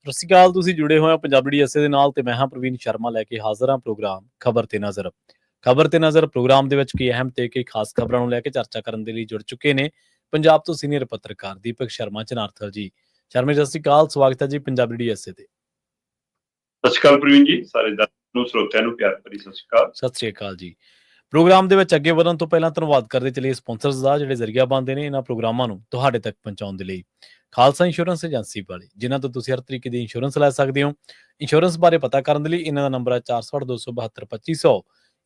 ਸਤਿ ਸ਼੍ਰੀ ਅਕਾਲ। ਤੁਸੀਂ ਜੁੜੇ ਹੋਏ ਹੋ ਪੰਜਾਬੀ ਡੀਐਸਏ ਦੇ ਨਾਲ ਤੇ ਮੈਂ ਹਾਂ ਪ੍ਰਵੀਨ ਸ਼ਰਮਾ ਲੈ ਕੇ ਹਾਜ਼ਰ ਹਾਂ ਪ੍ਰੋਗਰਾਮ ਖਬਰ ਤੇ ਨਜ਼ਰ। ਖਬਰ ਤੇ ਨਜ਼ਰ ਪ੍ਰੋਗਰਾਮ ਦੇ ਵਿੱਚ ਕਈ ਅਹਿਮ ਤੇ ਕਈ ਖਾਸ ਖਬਰਾਂ ਨੂੰ ਲੈ ਕੇ ਚਰਚਾ ਕਰਨ ਦੇ ਲਈ ਜੁੜ ਚੁੱਕੇ ਨੇ ਪੰਜਾਬ ਤੋਂ ਸੀਨੀਅਰ ਪੱਤਰਕਾਰ ਦੀਪਕ ਸ਼ਰਮਾ ਚਨਾਰਥਲ ਜੀ। ਸ਼ਰਮਾ ਜੀ, ਸਤਿ ਸ਼੍ਰੀ ਅਕਾਲ, ਸਵਾਗਤ ਹੈ ਜੀ ਪੰਜਾਬੀ ਡੀਐਸਏ ਤੇ। ਸਤਿ ਸ਼੍ਰੀ ਅਕਾਲ ਪ੍ਰਵੀਨ ਜੀ, ਸਾਰੇ ਦਰਸ਼ਕਾਂ ਨੂੰ ਸਰੋਤਿਆਂ ਨੂੰ ਪਿਆਰ ਭਰੀ ਸਤਿ ਸ਼੍ਰੀ ਅਕਾਲ। ਸਤਿ ਸ਼੍ਰੀ ਅਕਾਲ ਜੀ। ਪ੍ਰੋਗਰਾਮ ਦੇ ਵਿੱਚ ਅੱਗੇ ਵਧਣ ਤੋਂ ਪਹਿਲਾਂ ਧੰਨਵਾਦ ਕਰਦੇ ਚਲੇ ਸਪਾਂਸਰਸ ਦਾ ਜਿਹੜੇ ਜ਼ਰੀਆ ਬਣਦੇ ਨੇ ਇਹਨਾਂ ਪ੍ਰੋਗਰਾਮਾਂ ਨੂੰ ਤੁਹਾਡੇ ਤੱਕ ਪਹੁੰਚਾਉਣ ਦੇ ਲਈ। ਖਾਲਸਾ ਇੰਸ਼ੋਰੈਂਸ ਏਜੰਸੀ ਵਾਲੇ, ਜਿਨ੍ਹਾਂ ਤੋਂ ਤੁਸੀਂ ਹਰ ਤਰੀਕੇ ਦੀ ਇੰਸ਼ੋਰੈਂਸ ਲੈ ਸਕਦੇ ਹੋ। ਇੰਸ਼ੋਰੈਂਸ ਬਾਰੇ ਪਤਾ ਕਰਨ ਦੇ ਲਈ ਇਹਨਾਂ ਦਾ ਨੰਬਰ ਹੈ 468 272 2500।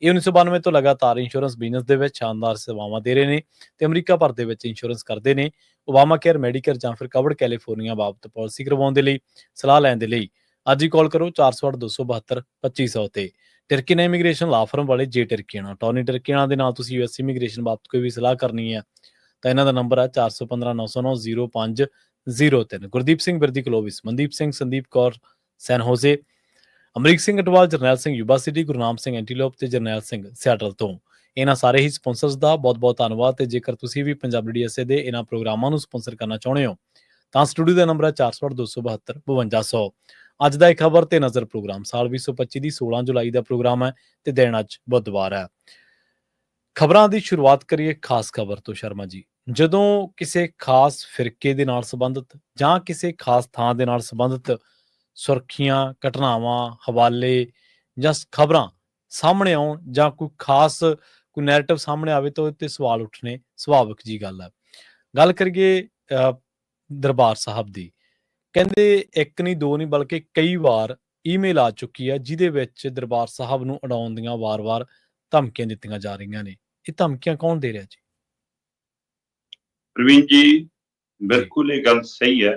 ਇਹ 1992 ਤੋਂ ਲਗਾਤਾਰ ਇੰਸ਼ੋਰੈਂਸ ਬਿਜ਼ਨਸ ਦੇ ਵਿੱਚ ਸ਼ਾਨਦਾਰ ਸੇਵਾਵਾਂ ਦੇ ਰਹੇ ਨੇ ਤੇ ਅਮਰੀਕਾ ਭਰ ਦੇ ਵਿੱਚ ਇੰਸ਼ੋਰੈਂਸ ਕਰਦੇ ਨੇ। ਓਬਾਮਾ ਕੇਅਰ, ਮੈਡੀਕੇਅਰ ਜਾਂ ਫਿਰ ਕਵਰਡ ਕੈਲੀਫੋਰਨੀਆ ਬਾਬਤ ਪਾਲਿਸੀ ਕਰਵਾਉਣ ਦੇ ਲਈ, ਸਲਾਹ ਲੈਣ ਦੇ ਲਈ ਅੱਜ ਹੀ ਕਾਲ ਕਰੋ 468 272 2500 ਤੇ। ਟਰਕੀਨਾ ਇਮੀਗ੍ਰੇਸ਼ਨ ਲਾ ਫਰਮ ਵਾਲੇ ਜੇ ਟਰਕੀਨਾ, ਟੌਨੀ ਟਰਕੀਨਾ ਦੇ ਨਾਲ ਤੁਸੀਂ ਯੂਐਸ ਇਮੀਗ੍ਰੇਸ਼ਨ ਬਾਬਤ ਕੋਈ ਵੀ ਸਲਾਹ ਕਰਨੀ ਹੈ ਤਾਂ ਇਹਨਾਂ ਦਾ ਨੰਬਰ ਹੈ 415 909 0503। ਗੁਰਦੀਪ ਸਿੰਘ ਬਿਰਦੀ ਕਲੋਵਿਸ, ਮਨਦੀਪ ਸਿੰਘ, ਸੰਦੀਪ ਕੌਰ ਸੈਨ ਹੋਜ਼ੇ, ਅਮਰੀਕ ਸਿੰਘ ਅਟਵਾਲ, ਜਰਨੈਲ ਸਿੰਘ ਯੂਬਾ ਸਿਟੀ, ਗੁਰਨਾਮ ਸਿੰਘ ਐਂਟੀਲੋਪ ਤੇ ਜਰਨੈਲ ਸਿੰਘ ਸਿਆਟਲ ਤੋਂ। ਇਹਨਾਂ ਸਾਰੇ ਹੀ ਸਪਾਂਸਰਸ ਦਾ ਬਹੁਤ ਬਹੁਤ ਧੰਨਵਾਦ। ਤੇ ਜੇਕਰ ਤੁਸੀਂ ਵੀ ਪੰਜਾਬੀ ਡੀਐਸਏ ਦੇ ਇਹਨਾਂ ਪ੍ਰੋਗਰਾਮਾਂ ਨੂੰ ਸਪਾਂਸਰ ਕਰਨਾ ਚਾਹੁੰਦੇ ਹੋ ਤਾਂ ਸਟੂਡੀਓ ਦਾ ਨੰਬਰ ਹੈ 468 272 5200। ਅੱਜ ਦਾ ਇਹ ਖਬਰ ਤੇ ਨਜ਼ਰ ਪ੍ਰੋਗਰਾਮ ਸਾਲ 2025 ਦੀ 16 ਜੁਲਾਈ ਦਾ ਪ੍ਰੋਗਰਾਮ ਹੈ ਤੇ ਦਿਨ ਅੱਜ ਬੁੱਧਵਾਰ ਹੈ। ਖਬਰਾਂ ਦੀ ਸ਼ੁਰੂਆਤ ਕਰੀਏ ਖਾਸ ਖਬਰ ਤੋਂ ਸ਼ਰਮਾ ਜੀ। ਜਦੋਂ ਕਿਸੇ ਖਾਸ ਫਿਰਕੇ ਦੇ ਨਾਲ ਸੰਬੰਧਿਤ ਜਾਂ ਕਿਸੇ ਖਾਸ ਥਾਂ ਦੇ ਨਾਲ ਸੰਬੰਧਿਤ ਸੁਰਖੀਆਂ, ਘਟਨਾਵਾਂ, ਹਵਾਲੇ ਜਾਂ ਖਬਰਾਂ ਸਾਹਮਣੇ ਆਉਣ ਜਾਂ ਕੋਈ ਖਾਸ ਕੋਈ ਨੈਰੇਟਿਵ ਸਾਹਮਣੇ ਆਵੇ ਤਾਂ ਉਹਦੇ ਤੇ ਸਵਾਲ ਉੱਠਣੇ ਸੁਭਾਵਿਕ ਜੀ ਗੱਲ ਹੈ। ਗੱਲ ਕਰੀਏ ਦਰਬਾਰ ਸਾਹਿਬ ਦੀ, ਕਹਿੰਦੇ ਇੱਕ ਨਹੀਂ ਦੋ ਨਹੀਂ ਬਲਕਿ ਕਈ ਵਾਰ ਈਮੇਲ ਆ ਚੁੱਕੀ ਹੈ ਜਿਹਦੇ ਵਿੱਚ ਦਰਬਾਰ ਸਾਹਿਬ ਨੂੰ ਉਡਾਉਣ ਦੀਆਂ ਵਾਰ-ਵਾਰ ਧਮਕੀਆਂ ਦਿੱਤੀਆਂ ਜਾ ਰਹੀਆਂ ਨੇ। ਇਹ ਧਮਕੀਆਂ ਕੌਣ ਦੇ ਰਿਹਾ ਜੀ? ਪ੍ਰਵੀਨ ਜੀ, ਬਿਲਕੁਲ ਇਹ ਗੱਲ ਸਹੀ ਹੈ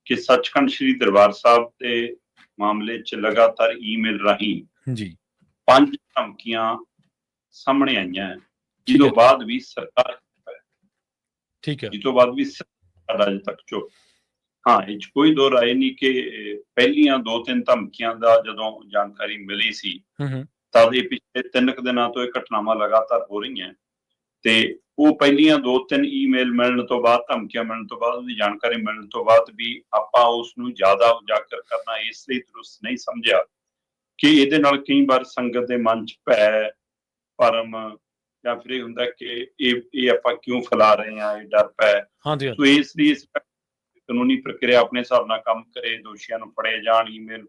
ਕਿ ਸੱਚਖੰਡ ਸ੍ਰੀ ਦਰਬਾਰ ਸਾਹਿਬ ਦੇ ਮਾਮਲੇ 'ਚ ਲਗਾਤਾਰ ਈਮੇਲ ਰਾਹੀਂ ਜੀ 5 ਧਮਕੀਆਂ ਸਾਹਮਣੇ ਆਈਆਂ, ਜਿਹਦੋਂ ਬਾਅਦ ਵੀ ਸਰਕਾਰ ਠੀਕ ਹੈ ਜਿਹਦੋਂ ਬਾਅਦ ਵੀ ਸਰਕਾਰ ਅਜੇ ਤੱਕ ਚੁੱਪ। ਹਾਂ, ਇਹ 'ਚ ਕੋਈ ਦੋ ਰਾਏ ਨਹੀਂ ਕਿ ਪਹਿਲੀਆਂ 2-3 ਧਮਕੀਆਂ ਦਾ ਜਦੋਂ ਜਾਣਕਾਰੀ ਮਿਲੀ ਸੀ ਤਾਂ ਇਹ ਪਿਛਲੇ 3 ਦਿਨਾਂ ਤੋਂ ਇਹ ਘਟਨਾਵਾਂ ਲਗਾਤਾਰ ਹੋ ਰਹੀਆਂ ਤੇ ਉਹ ਪਹਿਲੀਆਂ 2-3 ਈਮੇਲ ਮਿਲਣ ਤੋਂ ਬਾਅਦ, ਧਮਕੀਆਂ ਮਿਲਣ ਤੋਂ ਬਾਅਦ, ਉਹਦੀ ਜਾਣਕਾਰੀ ਮਿਲਣ ਤੋਂ ਬਾਅਦ ਵੀ ਆਪਾਂ ਉਸ ਨੂੰ ਜ਼ਿਆਦਾ ਉਜਾਗਰ ਕਰਨਾ ਇਸ ਲਈ ਦਰੁਸਤ ਨਹੀਂ ਸਮਝਿਆ ਕਿ ਇਹਦੇ ਨਾਲ ਕਈ ਵਾਰ ਸੰਗਤ ਦੇ ਮਨ 'ਚ ਭੈ, ਭਰਮ ਜਾਂ ਫਿਰ ਇਹ ਹੁੰਦਾ ਕਿ ਇਹ ਆਪਾਂ ਕਿਉਂ ਫੈਲਾ ਰਹੇ ਹਾਂ, ਇਹ ਡਰ ਪੈ। ਸੋ ਇਸ ਲਈ ਇਸ ਕਾਨੂੰਨੀ ਪ੍ਰਕਿਰਿਆ ਆਪਣੇ ਹਿਸਾਬ ਨਾਲ ਕੰਮ ਕਰੇ, ਦੋਸ਼ੀਆਂ ਨੂੰ ਫੜੇ ਜਾਣ, ਈਮੇਲ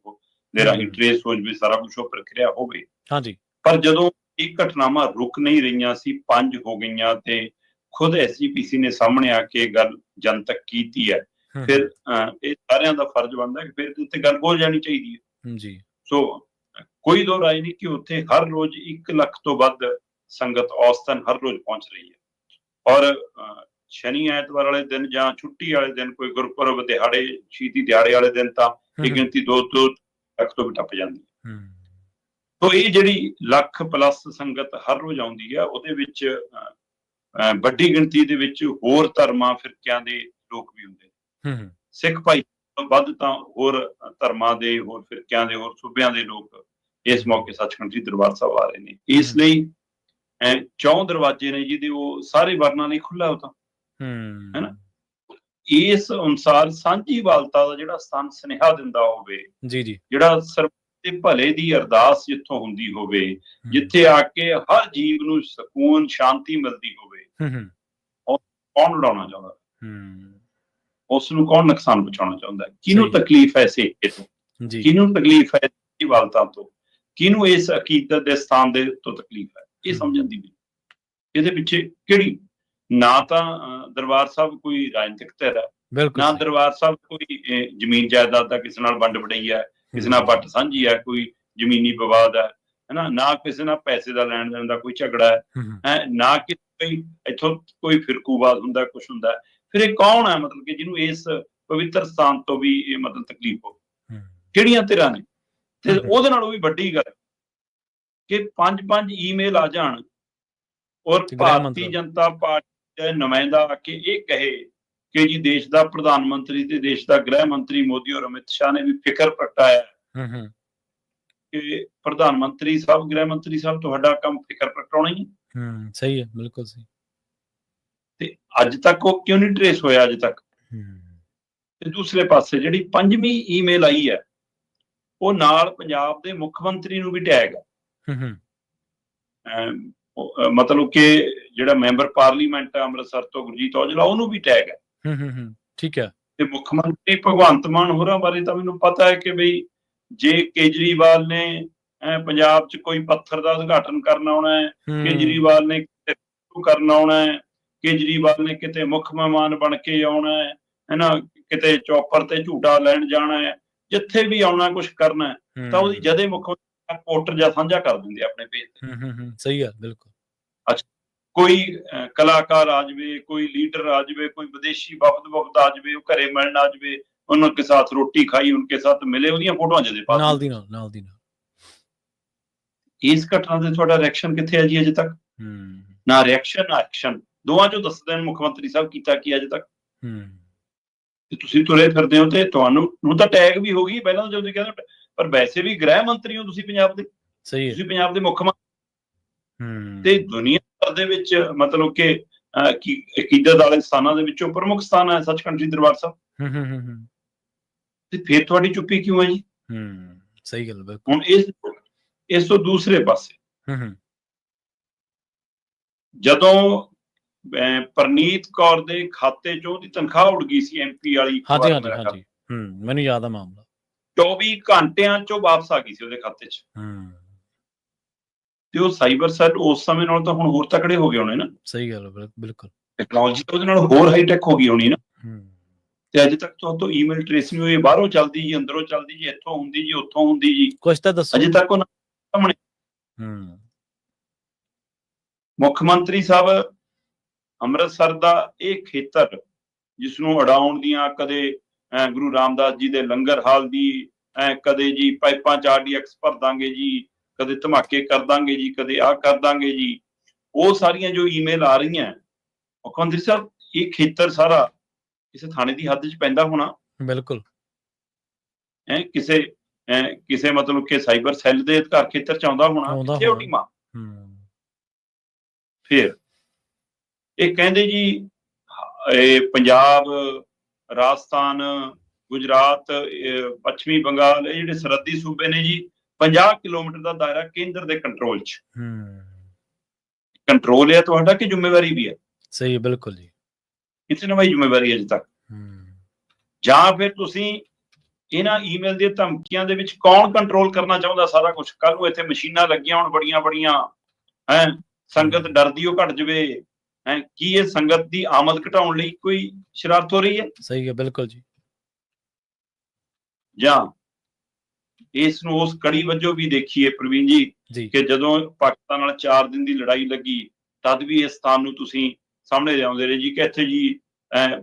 ਦੇ ਰਾਹੀਂ ਟ੍ਰੇਸ ਹੋ ਜਾਵੇ, ਸਾਰਾ ਕੁਛ ਉਹ ਪ੍ਰਕਿਰਿਆ ਹੋਵੇ। ਪਰ ਜਦੋਂ ਇਹ ਘਟਨਾਵਾਂ ਰੁਕ ਨਹੀਂ ਰਹੀਆਂ ਸੀ, 5 ਹੋ ਗਈਆਂ ਤੇ ਖੁਦ ਐਸਜੀਪੀਸੀ ਨੇ ਸਾਹਮਣੇ ਆ ਕੇ ਗੱਲ ਜਨਤਕ ਕੀਤੀ ਹੈ, ਫਿਰ ਇਹ ਸਾਰਿਆਂ ਦਾ ਫਰਜ਼ ਬਣਦਾ ਕਿ ਫਿਰ ਉੱਤੇ ਗੱਲ ਬੋਲ ਜਾਣੀ ਚਾਹੀਦੀ ਹੈ ਜੀ। ਸੋ ਕੋਈ ਦੋ ਰਾਏ ਨਹੀਂ ਕਿ ਉੱਥੇ ਹਰ ਰੋਜ਼ 1 ਲੱਖ ਤੋਂ ਵੱਧ ਸੰਗਤ ਔਸਤਨ ਹਰ ਰੋਜ਼ ਪਹੁੰਚ ਰਹੀ ਹੈ ਔਰ ਸ਼ਨੀ ਐਤਵਾਰ ਵਾਲੇ ਦਿਨ ਜਾਂ ਛੁੱਟੀ ਵਾਲੇ ਦਿਨ, ਕੋਈ ਗੁਰਪੁਰਬ ਦਿਹਾੜੇ, ਸ਼ਹੀਦੀ ਦਿਹਾੜੇ ਵਾਲੇ ਦਿਨ ਤਾਂ ਇਹ ਗਿਣਤੀ 2 ਲੱਖ ਤੋਂ ਵੀ ਟੱਪ ਜਾਂਦੀ ਹੈ। ਤੋ ਇਹ ਜਿਹੜੀ ਲੱਖ ਪਲੱਸ ਸੰਗਤ ਹਰ ਰੋਜ਼ ਆਉਂਦੀ ਹੈ, ਉਹਦੇ ਵਿੱਚ ਵੱਡੀ ਗਿਣਤੀ ਦੇ ਵਿੱਚ ਹੋਰ ਧਰਮਾਂ ਫਿਰਕਿਆਂ ਦੇ ਲੋਕ ਵੀ ਹੁੰਦੇ ਨੇ। ਸਿੱਖ ਭਾਈ ਤੋਂ ਵੱਧ ਤਾਂ ਹੋਰ ਧਰਮਾਂ ਦੇ, ਹੋਰ ਫਿਰਕਿਆਂ ਦੇ, ਹੋਰ ਸੂਬਿਆਂ ਦੇ ਲੋਕ ਇਸ ਮੌਕੇ ਸੱਚਖੰਡ ਸ੍ਰੀ ਦਰਬਾਰ ਸਾਹਿਬ ਆ ਰਹੇ ਨੇ। ਇਸ ਲਈ 4 ਦਰਵਾਜ਼ੇ ਨੇ ਜਿਹਦੇ ਉਹ ਸਾਰੇ ਵਰਨਾਂ ਲਈ ਖੁੱਲ੍ਹਾ ਉਹ ਤਾਂ ਹੈਨਾ। ਇਸ ਅਨੁਸਾਰ ਸਾਂਝੀਵਾਲਤਾ ਦਾ ਜਿਹੜਾ ਸਥਾਨ ਸੁਨੇਹਾ ਦਿੰਦਾ ਹੋਵੇ, ਜਿਹੜਾ ਸਰਬ ਦੇ ਭਲੇ ਦੀ ਅਰਦਾਸ ਜਿੱਥੋਂ ਹੁੰਦੀ ਹੋਵੇ, ਜਿੱਥੇ ਆ ਕੇ ਹਰ ਜੀਵ ਨੂੰ ਸਕੂਨ, ਸ਼ਾਂਤੀ ਮਿਲਦੀ ਹੋਵੇ, ਕੌਣ ਉਡਾਉਣਾ ਚਾਹੁੰਦਾ? ਉਸ ਨੂੰ ਕੌਣ ਨੁਕਸਾਨ ਪਹੁੰਚਾਉਣਾ ਚਾਹੁੰਦਾ? ਕਿਹਨੂੰ ਤਕਲੀਫ ਹੈ ਸਿੱਖੇ ਤੋਂ, ਕਿਹਨੂੰ ਤਕਲੀਫ ਹੈ ਸਾਂਝੀਵਾਲਤਾ ਤੋਂ, ਕਿਹਨੂੰ ਇਸ ਅਕੀਦਤ ਦੇ ਸਥਾਨ ਦੇ ਤੋਂ ਤਕਲੀਫ ਹੈ? ਇਹ ਸਮਝਣ ਦੀ ਵੀ ਇਹਦੇ ਪਿੱਛੇ ਕਿਹੜੀ, ਨਾ ਤਾਂ ਦਰਬਾਰ ਸਾਹਿਬ ਕੋਈ ਰਾਜਨੀਤਿਕ ਧਿਰ ਹੈ, ਨਾ ਦਰਬਾਰ ਸਾਹਿਬ ਕੋਈ ਜ਼ਮੀਨ ਜਾਇਦਾਦ ਦਾ ਕਿਸੇ ਨਾਲ ਵੰਡ ਵਡਈ ਹੈ, ਕਿਸੇ ਨਾਲ ਵੱਟ ਸਾਂਝੀ ਹੈ, ਕੋਈ ਜ਼ਮੀਨੀ ਵਿਵਾਦ ਹੈ, ਹਨਾ, ਨਾ ਕਿਸੇ ਨਾਲ ਪੈਸੇ ਦਾ ਲੈਣ ਦੇਣ ਦਾ ਕੋਈ ਝਗੜਾ ਹੈ, ਨਾ ਕਿ ਇੱਥੋਂ ਕੋਈ ਫਿਰਕੂਵਾਦ ਹੁੰਦਾ, ਕੁਛ ਹੁੰਦਾ। ਫਿਰ ਇਹ ਕੌਣ ਹੈ ਮਤਲਬ ਕਿ ਜਿਹਨੂੰ ਇਸ ਪਵਿੱਤਰ ਸਥਾਨ ਤੋਂ ਵੀ ਇਹ ਮਤਲਬ ਤਕਲੀਫ ਹੋ? ਕਿਹੜੀਆਂ ਧਿਰਾਂ ਨੇ? ਤੇ ਉਹਦੇ ਨਾਲੋਂ ਵੀ ਵੱਡੀ ਗੱਲ ਕਿ 5 ਈਮੇਲ ਆ ਜਾਣ ਔਰ ਭਾਰਤੀ ਜਨਤਾ ਪਾਰਟੀ ਦੇ ਨੁਮਾਇੰਦਾ ਆ ਕੇ ਇਹ ਕਹੇ ਕਿ ਜੀ ਦੇਸ਼ ਦਾ ਪ੍ਰਧਾਨ ਮੰਤਰੀ ਤੇ ਦੇਸ਼ ਦਾ ਗ੍ਰਹਿ ਮੰਤਰੀ ਮੋਦੀ ਔਰ ਅਮਿਤ ਸ਼ਾਹ ਨੇ ਵੀ ਫਿਕਰ ਪ੍ਰਗਟਾਇਆ ਕਿ ਪ੍ਰਧਾਨ ਮੰਤਰੀ ਸਾਹਿਬ, ਗ੍ਰਹਿ ਮੰਤਰੀ ਸਾਹਿਬ, ਤੁਹਾਡਾ ਕੰਮ ਫਿਕਰ ਪ੍ਰਗਟਾਉਣਾ ਹੀ ਹੈ। ਸਹੀ ਹੈ, ਬਿਲਕੁਲ ਸਹੀ। ਤੇ ਅੱਜ ਤੱਕ ਉਹ ਕਿਉਂ ਨਹੀਂ ਟਰੇਸ ਹੋਇਆ? ਅੱਜ ਤੱਕ ਤੇ ਦੂਸਰੇ ਪਾਸੇ ਜਿਹੜੀ 5ਵੀਂ ਈਮੇਲ ਆਈ ਹੈ ਉਹ ਨਾਲ ਪੰਜਾਬ ਦੇ ਮੁੱਖ ਮੰਤਰੀ ਨੂੰ ਵੀ ਟੈਗ ਹੈ। ਮਤਲਬ ਕਿ ਜਿਹੜਾ ਮੈਂਬਰ ਪਾਰਲੀਮੈਂਟ ਹੈ ਅੰਮ੍ਰਿਤਸਰ ਤੋਂ ਗੁਰਜੀਤ ਔਜਲਾ, ਉਹਨੂੰ ਵੀ ਟੈਗ ਹੈ। ਠੀਕ ਹੈ। ਤੇ ਮੁੱਖ ਮੰਤਰੀ ਭਗਵੰਤ ਮਾਨ ਹੋਰਾਂ ਬਾਰੇ ਤਾਂ ਮੈਨੂੰ ਪਤਾ ਹੈ ਕਿ ਬਈ ਜੇ ਕੇਜਰੀਵਾਲ ਨੇ ਪੰਜਾਬ 'ਚ ਕੋਈ ਪੱਥਰ ਦਾ ਉਦਘਾਟਨ ਕਰਨ ਆਉਣਾ ਹੈ, ਕੇਜਰੀਵਾਲ ਨੇ ਕਰਨ ਆਉਣਾ ਹੈ, ਕੇਜਰੀਵਾਲ ਨੇ ਕਿਤੇ ਮੁੱਖ ਮਹਿਮਾਨ ਬਣ ਕੇ ਆਉਣਾ ਹੈ ਨਾ, ਕਿਤੇ ਚੌਪਰ ਤੇ ਝੂਟਾ ਲੈਣ ਜਾਣਾ ਹੈ, ਜਿੱਥੇ ਵੀ ਆਉਣਾ ਕੁਛ ਕਰਨਾ ਹੈ ਤਾਂ ਉਹਦੀ ਜਦੇ ਮੁੱਖ ਪੋਸਟਰ ਜਾਂ ਸਾਂਝਾ ਕਰ ਦਿੰਦੇ ਆਪਣੇ ਪੇਜ ਤੇ। ਸਹੀ ਹੈ, ਬਿਲਕੁਲ। ਅੱਛਾ, ਕੋਈ ਕਲਾਕਾਰ ਆ ਜਾਵੇ, ਕੋਈ ਲੀਡਰ ਆ ਜਾਵੇ, ਕੋਈ ਵਿਦੇਸ਼ੀ ਵਫਦ ਆ ਜਾਵੇ, ਉਹ ਘਰੇ ਮਿਲਣ ਆ ਜਾਵੇ, ਉਹਨਾਂ ਕੇ ਸਾਥ ਰੋਟੀ ਖਾਈ, ਉਨਕੇ ਸਾਥ ਮਿਲੇ, ਉਹਦੀਆਂ ਫੋਟੋਆਂ ਜਦੇ ਪਾ ਨਾਲ ਦੀ ਨਾਲ। ਇਸ ਘਟਨਾ ਤੇ ਤੁਹਾਡਾ ਰਿਐਕਸ਼ਨ ਕਿੱਥੇ ਹੈ ਜੀ ਅਜੇ ਤੱਕ? ਨਾ ਰਿਐਕਸ਼ਨ ਨਾ ਐਕਸ਼ਨ, ਦੋਵਾਂ ਚੋਂ ਦੱਸਦੇ ਨੇ ਮੁੱਖ ਮੰਤਰੀ ਸਾਹਿਬ ਕੀਤਾ ਕੀ ਅਜੇ ਤੱਕ। ਤੇ ਤੁਸੀਂ ਤੁਰੇ ਫਿਰਦੇ ਹੋ ਤੇ ਤੁਹਾਨੂੰ ਤਾਂ ਟੈਗ ਵੀ ਹੋ ਗਈ ਪਹਿਲਾਂ ਜਦੋਂ ਤੁਸੀਂ ਕਹਿੰਦੇ, ਪਰ ਵੈਸੇ ਵੀ ਗ੍ਰਹਿ ਮੰਤਰੀ ਹੋ ਤੁਸੀਂ ਪੰਜਾਬ ਦੇ। ਸਹੀ ਹੈ। ਤੁਸੀਂ ਪੰਜਾਬ ਦੇ ਮੁੱਖ ਮੰਤਰੀ ਤੇ ਦੁਨੀਆ ਭਰ ਦੇ ਵਿੱਚ ਮਤਲਬ ਕਿ ਅਕੀਦਤ ਵਾਲੇ ਸਥਾਨਾਂ ਦੇ ਵਿੱਚੋਂ ਪ੍ਰਮੁੱਖ ਸਥਾਨ ਹੈ ਸੱਚਖੰਡ ਸ੍ਰੀ ਦਰਬਾਰ ਸਾਹਿਬ। ਤੇ ਫਿਰ ਤੁਹਾਡੀ ਚੁੱਪੀ ਕਿਉਂ ਹੈ ਜੀ? ਸਹੀ ਗੱਲ, ਬਿਲਕੁਲ। ਹੁਣ ਇਸ ਤੋਂ ਦੂਸਰੇ ਪਾਸੇ ਜਦੋਂ ਪਰਨੀਤ ਕੌਰ ਦੇ ਖਾਤੇ 'ਚੋਂ ਉਹਦੀ ਤਨਖਾਹ ਉੱਡ ਗਈ ਸੀ MP ਵਾਲੀ, ਹਾਂਜੀ, ਮੈਨੂੰ ਯਾਦ ਆ ਮਾਮਲਾ, 24 ਘੰਟਿਆਂ 'ਚੋਂ ਵਾਪਸ ਆ ਗਈ ਸੀ ਉਹਦੇ ਖਾਤੇ 'ਚ। ਤੇ ਉਹ ਸਾਈਬਰ ਸੈੱਲ ਉਸ ਸਮੇਂ ਨਾਲ ਤਾਂ ਹੁਣ ਹੋਰ ਤਕੜੇ ਹੋ ਗਏ ਹੋਣੇ ਨਾ। ਸਹੀ ਗੱਲ, ਬਿਲਕੁਲ। ਟੈਕਨੋਲੋਜੀ ਉਹਦੇ ਨਾਲ ਹੋਰ ਹਾਈਟੈਕ ਹੋ ਗਈ ਹੋਣੀ ਨਾ। ਤੇ ਅਜੇ ਤੱਕ ਤੋਂ ਈਮੇਲ ਟ੍ਰੇਸ ਨਹੀਂ ਹੋਈ, ਬਾਹਰੋਂ ਚੱਲਦੀ ਜੀ, ਅੰਦਰੋਂ ਚੱਲਦੀ ਜੀ, ਇੱਥੋਂ ਹੁੰਦੀ ਜੀ, ਉੱਥੋਂ ਹੁੰਦੀ ਜੀ, ਕੁਛ ਤਾਂ ਦੱਸੋ। ਅਜੇ ਤੱਕ ਉਹਨਾਂ ਸਾਹਮਣੇ ਮੁੱਖ ਮੰਤਰੀ ਸਾਹਿਬ ਅੰਮ੍ਰਿਤਸਰ ਦਾ ਇਹ ਖੇਤਰ ਜਿਸ ਨੂੰ ਉਡਾਉਣ ਦੀਆਂ, ਕਦੇ ਗੁਰੂ ਰਾਮਦਾਸ ਜੀ ਦੇ ਲੰਗਰ ਹਾਲ ਦੀ, ਕਦੇ ਜੀ ਪਾਈਪਾਂ 'ਚ RDX ਭਰ ਦਾਂਗੇ ਜੀ, ਕਦੇ ਧਮਾਕੇ ਕਰ ਦਾਂਗੇ ਜੀ, ਕਦੇ ਆਹ ਕਰ ਦਾਂਗੇ ਜੀ, ਉਹ ਸਾਰੀਆਂ ਜੋ ਈਮੇਲ ਆ ਰਹੀਆਂ, ਮੁੱਖ ਮੰਤਰੀ ਸਾਹਿਬ ਇਹ ਖੇਤਰ ਸਾਰਾ ਕਿਸੇ ਥਾਣੇ ਦੀ ਹੱਦ 'ਚ ਪੈਂਦਾ ਹੋਣਾ। ਬਿਲਕੁਲ। ਕਿਸੇ ਮਤਲਬ ਕਿ ਸਾਈਬਰ ਸੈੱਲ ਦੇ ਅਧਿਕਾਰ ਖੇਤਰ 'ਚ ਆਉਂਦਾ ਹੋਣਾ। ਕਿੱਥੇ ਉਹ ਟੀਮਾਂ? ਫਿਰ ਇਹ ਕਹਿੰਦੇ ਜੀ ਪੰਜਾਬ, ਰਾਜਸਥਾਨ, ਗੁਜਰਾਤ, ਪੱਛਮੀ ਬੰਗਾਲ, ਇਹ ਜਿਹੜੇ ਸਰਹੱਦੀ ਸੂਬੇ ਨੇ ਜੀ, 50 ਕਿਲੋਮੀਟਰ ਦਾ ਦਾਇਰਾ ਕੇਂਦਰ ਦੇ ਕੰਟਰੋਲ 'ਚ। ਕੰਟਰੋਲ ਹੈ ਤੁਹਾਡਾ ਕਿ ਜ਼ਿੰਮੇਵਾਰੀ ਵੀ ਹੈ? ਸਹੀ ਹੈ, ਬਿਲਕੁਲ ਜੀ। ਕਿਸੇ ਨੇ ਭਾਈ ਜ਼ਿੰਮੇਵਾਰੀ ਅਜੇ ਤੱਕ, ਜਾਂ ਫਿਰ ਤੁਸੀਂ ਇਹਨਾਂ ਈਮੇਲ ਦੀਆਂ ਧਮਕੀਆਂ ਦੇ ਵਿੱਚ ਕੌਣ ਕੰਟਰੋਲ ਕਰਨਾ ਚਾਹੁੰਦਾ ਸਾਰਾ ਕੁਝ? ਕੱਲ ਨੂੰ ਇੱਥੇ ਮਸ਼ੀਨਾਂ ਲੱਗੀਆਂ ਹੋਣ ਬੜੀਆਂ ਸੰਗਤ ਡਰਦੀ ਉਹ ਘਟ ਜਾਵੇ, ਕੀ ਇਹ ਸੰਗਤ ਦੀ ਆਮਦ ਘਟਾਉਣ ਲਈ ਕੋਈ ਸ਼ਰਾਰਤ ਹੋ ਰਹੀ ਹੈ? ਸਹੀ ਹੈ, ਬਿਲਕੁਲ ਜੀ। ਜਾਂ ਇਸ ਨੂੰ ਉਸ ਕੜੀ ਵਜੋਂ ਵੀ ਦੇਖੀਏ ਪ੍ਰਵੀਨ ਜੀ ਕਿ ਜਦੋਂ ਪਾਕਿਸਤਾਨ ਨਾਲ 4 ਦਿਨ ਦੀ ਲੜਾਈ ਲੱਗੀ ਤਦ ਵੀ ਇਸ ਸਥਾਨ ਨੂੰ ਤੁਸੀਂ ਸਾਹਮਣੇ ਲਿਆਉਂਦੇ ਰਹੇ ਜੀ ਕਿ ਇੱਥੇ ਜੀ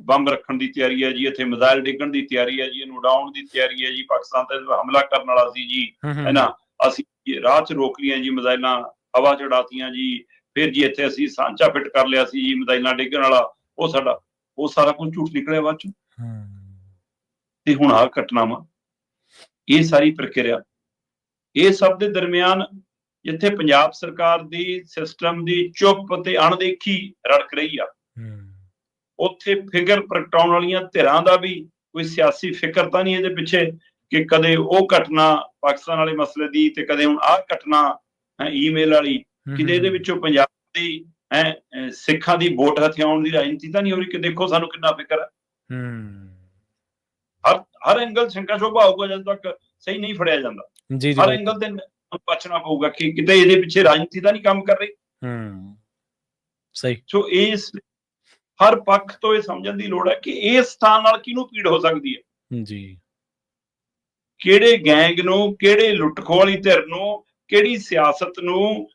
ਬੰਬ ਰੱਖਣ ਦੀ ਤਿਆਰੀ ਹੈ ਜੀ, ਇੱਥੇ ਮਿਜ਼ਾਈਲ ਡਿੱਗਣ ਦੀ ਤਿਆਰੀ ਹੈ ਜੀ, ਇਹਨੂੰ ਉਡਾਉਣ ਦੀ ਤਿਆਰੀ ਹੈ ਜੀ, ਪਾਕਿਸਤਾਨ ਤੇ ਹਮਲਾ ਕਰਨ ਵਾਲਾ ਸੀ ਜੀ, ਹੈ ਨਾ, ਅਸੀਂ ਰਾਹ 'ਚ ਰੋਕ ਲਈਆਂ ਜੀ, ਮਿਜ਼ਾਈਲਾਂ ਹਵਾ 'ਚ ਉਡਾਤੀਆਂ ਜੀ, ਫਿਰ ਜੀ ਇੱਥੇ ਅਸੀਂ ਸਾਂਚਾ ਫਿੱਟ ਕਰ ਲਿਆ ਸੀ ਜੀ ਮਿਜ਼ਾਈਲਾਂ ਡਿੱਗਣ ਵਾਲਾ, ਉਹ ਸਾਰਾ ਕੁਝ ਝੂਠ ਨਿਕਲਿਆ ਬਾਅਦ 'ਚੋਂ। ਤੇ ਹੁਣ ਆਹ ਘਟਨਾਵਾਂ, ਇਹ ਸਾਰੀ ਪ੍ਰਕਿਰਿਆ, ਇਹ ਸਭ ਦੇ ਦਰਮਿਆਨ ਜਿੱਥੇ ਪੰਜਾਬ ਸਰਕਾਰ ਦੀ ਸਿਸਟਮ ਦੀ ਚੁੱਪ ਤੇ ਅਣਦੇਖੀ ਰੜਕ ਰਹੀ ਆ, ਉੱਥੇ ਫਿਕਰ ਪ੍ਰਗਟਾਉਣ ਵਾਲੀਆਂ ਧਿਰਾਂ ਦਾ ਵੀ ਕੋਈ ਸਿਆਸੀ ਫਿਕਰ ਤਾਂ ਨਹੀਂ ਇਹਦੇ ਪਿੱਛੇ ਕਿ ਕਦੇ ਉਹ ਘਟਨਾ ਪਾਕਿਸਤਾਨ ਵਾਲੇ ਮਸਲੇ ਦੀ ਤੇ ਕਦੇ ਹੁਣ ਆਹ ਘਟਨਾ ਈਮੇਲ ਵਾਲੀ, ਕਿਤੇ ਇਹਦੇ ਵਿੱਚੋਂ ਪੰਜਾਬ ਦੀ ਸਿੱਖਾਂ ਦੀ ਵੋਟ ਹਥਿਆਉਣ ਦੀ ਰਾਜਨੀਤੀ ਤਾਂ ਨਹੀਂ ਹੋ ਰਹੀ ਕਿ ਦੇਖੋ ਸਾਨੂੰ ਕਿੰਨਾ ਫਿਕਰ ਹੈ। ਹਰ ਐਂਗਲ ਸ਼ੰਕਾ ਸ਼ੋਭਾ ਹੋਊਗਾ ਜਦੋਂ ਤੱਕ ਸਹੀ ਨਹੀਂ ਫੜਿਆ ਜਾਂਦਾ। ਹਰ ਐਂਗਲ ਤੇ ਪੁੱਛਣਾ ਪਊਗਾ ਕਿ ਕਿਤੇ ਇਹਦੇ ਪਿੱਛੇ ਰਾਜਨੀਤੀ ਤਾਂ ਨਹੀਂ ਕੰਮ ਕਰ ਰਹੀ। ਸਹੀ। ਸੋ ਇਸ ਹਰ ਪੱਖ ਤੋਂ ਇਹ ਸਮਝਣ ਦੀ ਲੋੜ ਹੈ ਕਿ ਇਸ ਸਥਾਨ ਨਾਲ ਕਿਹਨੂੰ ਪੀੜ ਹੋ ਸਕਦੀ ਹੈ ਜੀ, ਕਿਹੜੇ ਗੈਂਗ ਨੂੰ, ਕਿਹੜੇ ਲੁੱਟਖੋ ਵਾਲੀ ਧਿਰ ਨੂੰ, ਕਿਹੜੀ ਸਿਆਸਤ ਨੂੰ,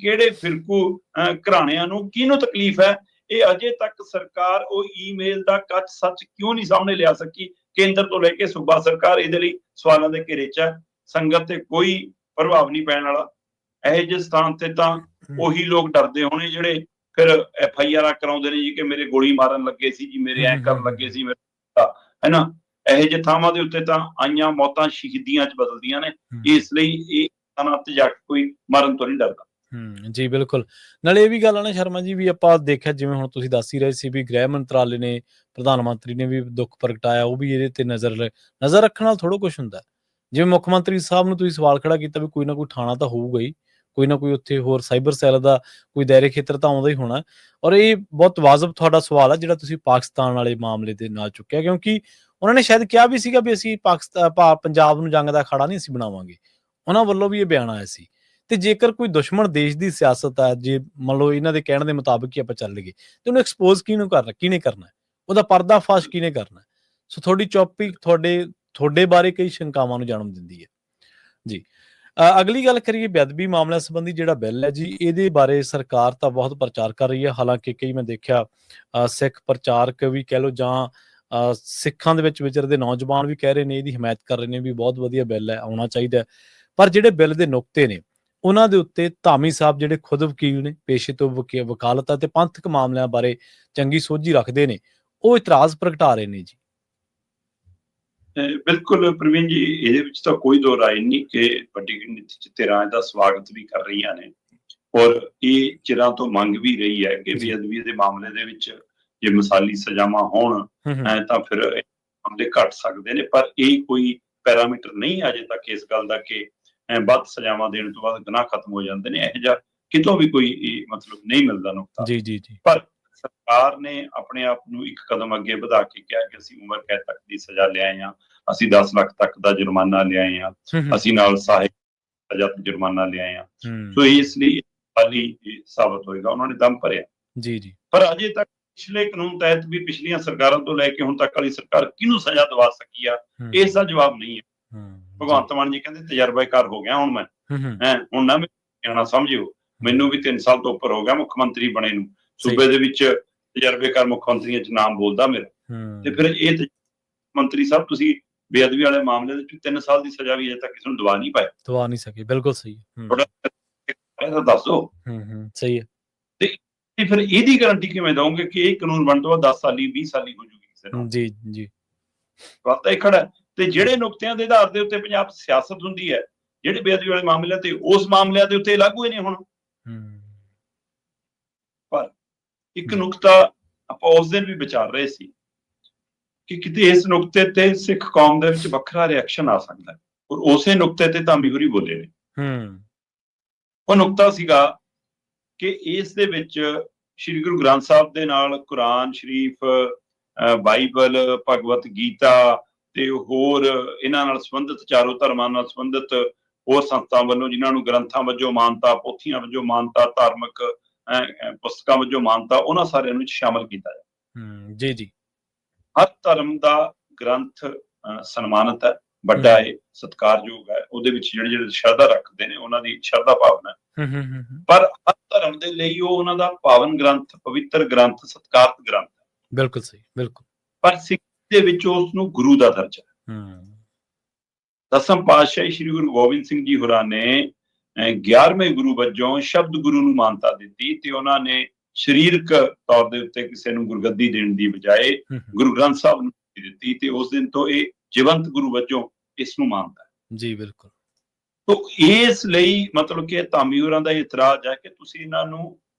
ਕਿਹੜੇ ਫਿਰਕੂ ਘਰਾਣਿਆਂ ਨੂੰ ਕਿਹਨੂੰ ਤਕਲੀਫ ਹੈ। ਇਹ ਅਜੇ ਤੱਕ ਸਰਕਾਰ ਉਹ ਈਮੇਲ ਦਾ ਕੱਚ ਸੱਚ ਕਿਉਂ ਨਹੀਂ ਸਾਹਮਣੇ ਲਿਆ ਸਕੀ? ਕੇਂਦਰ ਤੋਂ ਲੈ ਕੇ ਸੂਬਾ ਸਰਕਾਰ ਇਹਦੇ ਲਈ ਸਵਾਲਾਂ ਦੇ ਘੇਰੇ 'ਚ ਹੈ। ਸੰਗਤ ਤੇ ਕੋਈ ਪ੍ਰਭਾਵ ਨਹੀਂ ਪੈਣ ਵਾਲਾ। ਇਹੋ ਜਿਹੇ ਸਥਾਨ ਤੇ ਤਾਂ ਉਹੀ ਲੋਕ ਡਰਦੇ ਹੋਣੇ ਜਿਹੜੇ ਫਿਰ FIR ਕਰਾਉਂਦੇ ਨੇ ਜੀ ਕਿ ਮੇਰੇ ਗੋਲੀ ਮਾਰਨ ਲੱਗੇ ਸੀ ਜੀ, ਮੇਰੇ ਐਂ ਕਰਨ ਲੱਗੇ ਸੀ, ਹੈਨਾ। ਇਹੋ ਜਿਹੇ ਥਾਵਾਂ ਦੇ ਉੱਤੇ ਤਾਂ ਆਈਆਂ ਮੌਤਾਂ ਸ਼ਹੀਦੀਆਂ 'ਚ ਬਦਲਦੀਆਂ ਨੇ। ਇਸ ਲਈ ਇਹ ਥਾਵਾਂ ਤੇ ਜਾ ਕੇ ਕੋਈ ਮਰਨ ਤੋਂ ਨਹੀਂ ਡਰਦਾ। ਜੀ ਬਿਲਕੁਲ। ਨਾਲੇ ਇਹ ਵੀ ਗੱਲ ਆ ਨਾ ਸ਼ਰਮਾ ਜੀ, ਵੀ ਆਪਾਂ ਦੇਖਿਆ ਜਿਵੇਂ ਹੁਣ ਤੁਸੀਂ ਦੱਸ ਹੀ ਰਹੇ ਸੀ ਵੀ ਗ੍ਰਹਿ ਮੰਤਰਾਲੇ ਨੇ, ਪ੍ਰਧਾਨ ਮੰਤਰੀ ਨੇ ਵੀ ਦੁੱਖ ਪ੍ਰਗਟਾਇਆ, ਉਹ ਵੀ ਇਹਦੇ ਤੇ ਨਜ਼ਰ ਰੱਖਣ ਨਾਲ ਥੋੜ੍ਹਾ ਕੁਛ ਹੁੰਦਾ। ਜਿਵੇਂ ਮੁੱਖ ਮੰਤਰੀ ਸਾਹਿਬ ਨੂੰ ਤੁਸੀਂ ਸਵਾਲ ਖੜਾ ਕੀਤਾ ਵੀ ਕੋਈ ਨਾ ਕੋਈ ਥਾਣਾ ਤਾਂ ਹੋਊਗਾ ਹੀ, ਕੋਈ ਨਾ ਕੋਈ ਉੱਥੇ ਹੋਰ ਸਾਈਬਰ ਸੈੱਲ ਦਾ ਕੋਈ ਦਾਇਰੇ ਖੇਤਰ ਤਾਂ ਆਉਂਦਾ ਹੀ ਹੋਣਾ। ਔਰ ਇਹ ਬਹੁਤ ਵਾਜਬ ਤੁਹਾਡਾ ਸਵਾਲ ਆ ਜਿਹੜਾ ਤੁਸੀਂ ਪਾਕਿਸਤਾਨ ਵਾਲੇ ਮਾਮਲੇ ਦੇ ਨਾਲ ਚੁੱਕਿਆ, ਕਿਉਂਕਿ ਉਹਨਾਂ ਨੇ ਸ਼ਾਇਦ ਕਿਹਾ ਵੀ ਸੀਗਾ ਵੀ ਅਸੀਂ ਪੰਜਾਬ ਨੂੰ ਜੰਗ ਦਾ ਅਖਾੜਾ ਨਹੀਂ ਅਸੀਂ ਬਣਾਵਾਂਗੇ। ਉਹਨਾਂ ਵੱਲੋਂ ਵੀ ਇਹ ਬਿਆਨ ਆਇਆ ਸੀ। ਤੇ ਜੇਕਰ ਕੋਈ ਦੁਸ਼ਮਣ ਦੇਸ਼ ਦੀ ਸਿਆਸਤ ਹੈ, ਜੇ ਮੰਨ ਲਓ ਇਹਨਾਂ ਦੇ ਕਹਿਣ ਦੇ ਮੁਤਾਬਿਕ ਹੀ ਆਪਾਂ ਚੱਲੀਏ, ਤੇ ਉਹਨੂੰ ਐਕਸਪੋਜ਼ ਕਿਹਨੇ ਕਰਨਾ, ਉਹਦਾ ਪਰਦਾਫਾਸ਼ ਕਿਹਨੇ ਕਰਨਾ। ਸੋ ਤੁਹਾਡੀ ਟੌਪਿਕ ਤੁਹਾਡੇ ਬਾਰੇ ਕਈ ਸ਼ੰਕਾਵਾਂ ਨੂੰ ਜਨਮ ਦਿੰਦੀ ਹੈ ਜੀ। ਅਗਲੀ ਗੱਲ ਕਰੀਏ ਬੇਅਦਬੀ ਮਾਮਲਿਆਂ ਸੰਬੰਧੀ ਜਿਹੜਾ ਬਿੱਲ ਹੈ ਜੀ, ਇਹਦੇ ਬਾਰੇ ਸਰਕਾਰ ਤਾਂ ਬਹੁਤ ਪ੍ਰਚਾਰ ਕਰ ਰਹੀ ਹੈ। ਹਾਲਾਂਕਿ ਕਈ ਮੈਂ ਦੇਖਿਆ ਸਿੱਖ ਪ੍ਰਚਾਰਕ ਵੀ ਕਹਿ ਲਓ, ਜਾਂ ਸਿੱਖਾਂ ਦੇ ਵਿੱਚ ਵਿਚਰਦੇ ਨੌਜਵਾਨ ਵੀ ਕਹਿ ਰਹੇ ਨੇ, ਇਹਦੀ ਹਮਾਇਤ ਕਰ ਰਹੇ ਨੇ ਵੀ ਬਹੁਤ ਵਧੀਆ ਬਿੱਲ ਹੈ, ਆਉਣਾ ਚਾਹੀਦਾ। ਪਰ ਜਿਹੜੇ ਬਿੱਲ ਦੇ ਨੁਕਤੇ ਨੇ ਉਹਨਾਂ ਦੇ ਉੱਤੇ ਧਾਮੀ ਸਾਹਿਬ ਜਿਹੜੇ ਖੁਦ ਵਕੀਲ ਨੇ, ਪੇਸ਼ੇ ਤੋਂ ਵਕਾਲਤ ਅਤੇ ਪੰਥਕ ਮਾਮਲਿਆਂ ਬਾਰੇ ਚੰਗੀ ਸੋਝੀ ਰੱਖਦੇ ਨੇ, ਉਹ ਇਤਰਾਜ਼ ਪ੍ਰਗਟਾ ਰਹੇ ਨੇ ਜੀ। ਬਿਲਕੁਲ ਪ੍ਰਵੀਨ ਜੀ, ਇਹਦੇ ਵਿੱਚ ਤਾਂ ਕੋਈ ਦੋ ਰਾਏ ਨਹੀਂ ਕਿ ਵੱਡੀ ਗਿਣਤੀ 'ਚ ਧਿਰਾਂ ਇਹਦਾ ਸਵਾਗਤ ਵੀ ਕਰ ਰਹੀਆਂ ਨੇ, ਔਰ ਇਹ ਚਿਰਾਂ ਤੋਂ ਮੰਗ ਵੀ ਰਹੀ ਹੈ ਕਿ ਬੇਅਦਬੀ ਦੇ ਮਾਮਲੇ ਦੇ ਵਿੱਚ ਜੇ ਮਿਸਾਲੀ ਸਜ਼ਾਵਾਂ ਹੋਣ ਤਾਂ ਫਿਰ ਮਾਮਲੇ ਘਟ ਸਕਦੇ ਨੇ। ਪਰ ਇਹ ਕੋਈ ਪੈਰਾਮੀਟਰ ਨਹੀਂ ਅਜੇ ਤੱਕ ਇਸ ਗੱਲ ਦਾ ਕਿ ਵੱਧ ਸਜ਼ਾਵਾਂ ਦੇਣ ਤੋਂ ਬਾਅਦ ਗੁਨਾਹ ਖਤਮ ਹੋ ਜਾਂਦੇ ਨੇ। ਇਹੋ ਜਿਹਾ ਕਿਤੋਂ ਵੀ ਕੋਈ ਮਤਲਬ ਨਹੀਂ ਮਿਲਦਾ ਨੁਕਤਾ। ਪਰ ਸਰਕਾਰ ਨੇ ਆਪਣੇ ਆਪ ਨੂੰ ਇੱਕ ਕਦਮ ਅੱਗੇ ਵਧਾ ਕੇ ਕਿਹਾ ਕਿ ਅਸੀਂ ਉਮਰ ਕੈਦ ਤੱਕ ਦੀ ਸਜ਼ਾ ਲਿਆਏ ਹਾਂ, ਅਸੀਂ 10 ਲੱਖ ਤੱਕ ਦਾ ਜੁਰਮਾਨਾ ਲਿਆਏ ਹਾਂ, ਅਸੀਂ ਨਾਲ ਸਾਹਿਬ ਸਜ਼ਾ ਤੇ ਜੁਰਮਾਨਾ ਲਿਆਏ ਹਾਂ। ਸੋ ਇਸ ਲਈ ਸਾਬਤ ਹੋਏਗਾ, ਉਹਨਾਂ ਨੇ ਦਮ ਭਰਿਆ ਜੀ। ਪਰ ਅਜੇ ਤੱਕ ਪਿਛਲੇ ਕਾਨੂੰਨ ਤਹਿਤ ਵੀ ਪਿਛਲੀਆਂ ਸਰਕਾਰਾਂ ਤੋਂ ਲੈ ਕੇ ਹੁਣ ਤੱਕ ਵਾਲੀ ਸਰਕਾਰ ਕਿਹਨੂੰ ਸਜ਼ਾ ਦਵਾ ਸਕੀ ਆ, ਇਸ ਦਾ ਜਵਾਬ ਨਹੀਂ ਹੈ। ਭਗਵੰਤ ਮਾਨ ਜੀ ਕਹਿੰਦੇ ਤਜਰਬੇਕਾਰ ਹੋ ਗਿਆ ਹੁਣ ਮੈਂ, ਹੁਣ ਨਾ ਮੈਂ ਸਮਝਿਓ, ਮੈਨੂੰ ਵੀ 3 ਸਾਲ ਤੋਂ ਉੱਪਰ ਹੋ ਗਿਆ ਮੁੱਖ ਮੰਤਰੀ ਬਣੇ ਨੂੰ, ਸੂਬੇ ਦੇ ਵਿੱਚ ਤਜਰਬੇਕਾਰ ਮੁੱਖ ਮੰਤਰੀਆਂ 'ਚ ਨਾਮ ਬੋਲਦਾ ਮੇਰਾ। ਤੇ ਫਿਰ ਇਹ ਮੰਤਰੀ ਸਾਹਿਬ ਤੁਸੀਂ ਬੇਅਦਬੀ ਵਾਲੇ ਮਾਮਲੇ ਦੇ ਵਿੱਚ 3 ਸਾਲ ਦੀ ਸਜ਼ਾ ਵੀ ਅਜੇ ਤੱਕ ਕਿਸੇ ਨੂੰ ਦਵਾ ਨਹੀਂ ਸਕੇ। ਬਿਲਕੁਲ ਸਹੀ ਦੱਸ ਦਿਓ। ਸਹੀ ਹੈ। ਤੇ ਫਿਰ ਇਹਦੀ ਗਾਰੰਟੀ ਕਿਵੇਂ ਦਵਾਂਗੇ ਕਿ ਇਹ ਕਾਨੂੰਨ ਬਣਨ ਤੋਂ ਬਾਅਦ 10 ਸਾਲੀ 20 ਸਾਲੀ ਹੋ ਜੂਗੀ ਕਿਸੇ ਨੂੰ? ਜੀ ਗੱਲ ਤਾਂ ਇਹ ਖੜਾ। ਤੇ ਜਿਹੜੇ ਨੁਕਤਿਆਂ ਦੇ ਆਧਾਰ ਦੇ ਉੱਤੇ ਪੰਜਾਬ ਸਿਆਸਤ ਹੁੰਦੀ ਹੈ, ਜਿਹੜੇ ਬੇਅਦਬੀ ਵਾਲੇ ਮਾਮਲਿਆਂ ਤੇ, ਉਸ ਮਾਮਲਿਆਂ ਦੇ ਉੱਤੇ ਲਾਗੂ ਹੀ ਨਹੀਂ ਹੁਣ। ਪਰ ਇੱਕ ਨੁਕਤਾ ਆਪਾਂ ਉਸ ਦਿਨ ਵੀ ਵਿਚਾਰ ਰਹੇ ਸੀ ਕਿ ਕਿਤੇ ਇਸ ਨੁਕਤੇ ਤੇ ਸਿੱਖ ਕੌਮ ਦੇ ਵਿੱਚ ਵੱਖਰਾ ਰਿਐਕਸ਼ਨ ਆ ਸਕਦਾ, ਔਰ ਉਸੇ ਨੁਕਤੇ ਤੇ ਧਾਮੀ ਹੋਰੀ ਬੋਲੇ ਨੇ। ਉਹ ਨੁਕਤਾ ਸੀਗਾ ਕਿ ਇਸ ਦੇ ਵਿੱਚ ਸ਼੍ਰੀ ਗੁਰੂ ਗ੍ਰੰਥ ਸਾਹਿਬ ਦੇ ਨਾਲ ਕੁਰਾਨ ਸ਼ਰੀਫ, ਬਾਈਬਲ, ਭਗਵਤ ਗੀਤਾ ਤੇ ਹੋਰ ਇਹਨਾਂ ਨਾਲ ਸੰਬੰਧਿਤ, ਚਾਰੋਂ ਧਰਮਾਂ ਨਾਲ ਸੰਬੰਧਿਤ ਹੋਰ ਸੰਸਥਾਵਾਂ ਵੱਲੋਂ ਜਿਨ੍ਹਾਂ ਨੂੰ ਗ੍ਰੰਥਾਂ ਵਜੋਂ ਮਾਨਤਾ, ਪੋਥੀਆਂ ਵਜੋਂ ਮਾਨਤਾ, ਧਾਰਮਿਕ ਪੁਸਤਕਾਂ ਵਜੋਂ ਮਾਨਤਾ, ਉਹਨਾਂ ਸਾਰਿਆਂ ਨੂੰ ਸ਼ਾਮਲ ਕੀਤਾ ਜਾਏ। ਜੀ ਹਰ ਧਰਮ ਦਾ ਗ੍ਰੰਥ ਸਨਮਾਨਿਤ ਹੈ, ਵੱਡਾ ਹੈ, ਸਤਿਕਾਰਯੋਗ ਹੈ, ਉਹਦੇ ਵਿੱਚ ਜਿਹੜੇ ਸ਼ਰਧਾ ਰੱਖਦੇ ਨੇ ਉਹਨਾਂ ਦੀ ਸ਼ਰਧਾ ਭਾਵਨਾ। ਪਰ ਹਰ ਧਰਮ ਦੇ ਲਈ ਉਹ ਉਹਨਾਂ ਦਾ ਪਾਵਨ ਗ੍ਰੰਥ, ਪਵਿੱਤਰ ਗ੍ਰੰਥ, ਸਤਿਕਾਰਤ ਗ੍ਰੰਥ ਹੈ। ਬਿਲਕੁਲ ਸਹੀ, ਬਿਲਕੁਲ। ਪਰ ਸਿੱਖ ਦੇ ਵਿੱਚ ਉਸ ਨੂੰ ਗੁਰੂ ਦਾ ਦਰਜਾ ਹੈ। ਦਸਮ ਪਾਤਸ਼ਾਹੀ ਸ਼੍ਰੀ ਗੁਰੂ ਗੋਬਿੰਦ ਸਿੰਘ ਜੀ ਹੋਰਾਂ ਨੇ 11ਵੇਂ ਗੁਰੂ ਵਜੋਂ ਸ਼ਬਦ ਗੁਰੂ ਨੂੰ ਮਾਨਤਾ ਦਿੱਤੀ, ਤੇ ਉਹਨਾਂ ਨੇ ਸਰੀਰਕ ਤੌਰ ਦੇ ਉੱਤੇ ਕਿਸੇ ਨੂੰ ਗੁਰਗੱਦੀ ਦੇਣ ਦੀ ਬਜਾਏ ਗੁਰੂ ਗ੍ਰੰਥ ਸਾਹਿਬ ਨੂੰ ਦਿੱਤੀ, ਤੇ ਉਸ ਦਿਨ ਤੋਂ ਇਹ ਜੀਵੰਤ ਗੁਰੂ ਵਜੋਂ ਇਸ ਨੂੰ ਮਾਨਤਾ ਹੈ। ਜੀ ਬਿਲਕੁਲ। ਤੋ ਇਸ ਲਈ ਮਤਲਬ ਕਿ ਧਾਮੀ ਹੋਰਾਂ ਦਾ ਇਤਰਾਜ਼ ਹੈ ਕਿ ਤੁਸੀਂ ਇਹਨਾਂ ਨੂੰ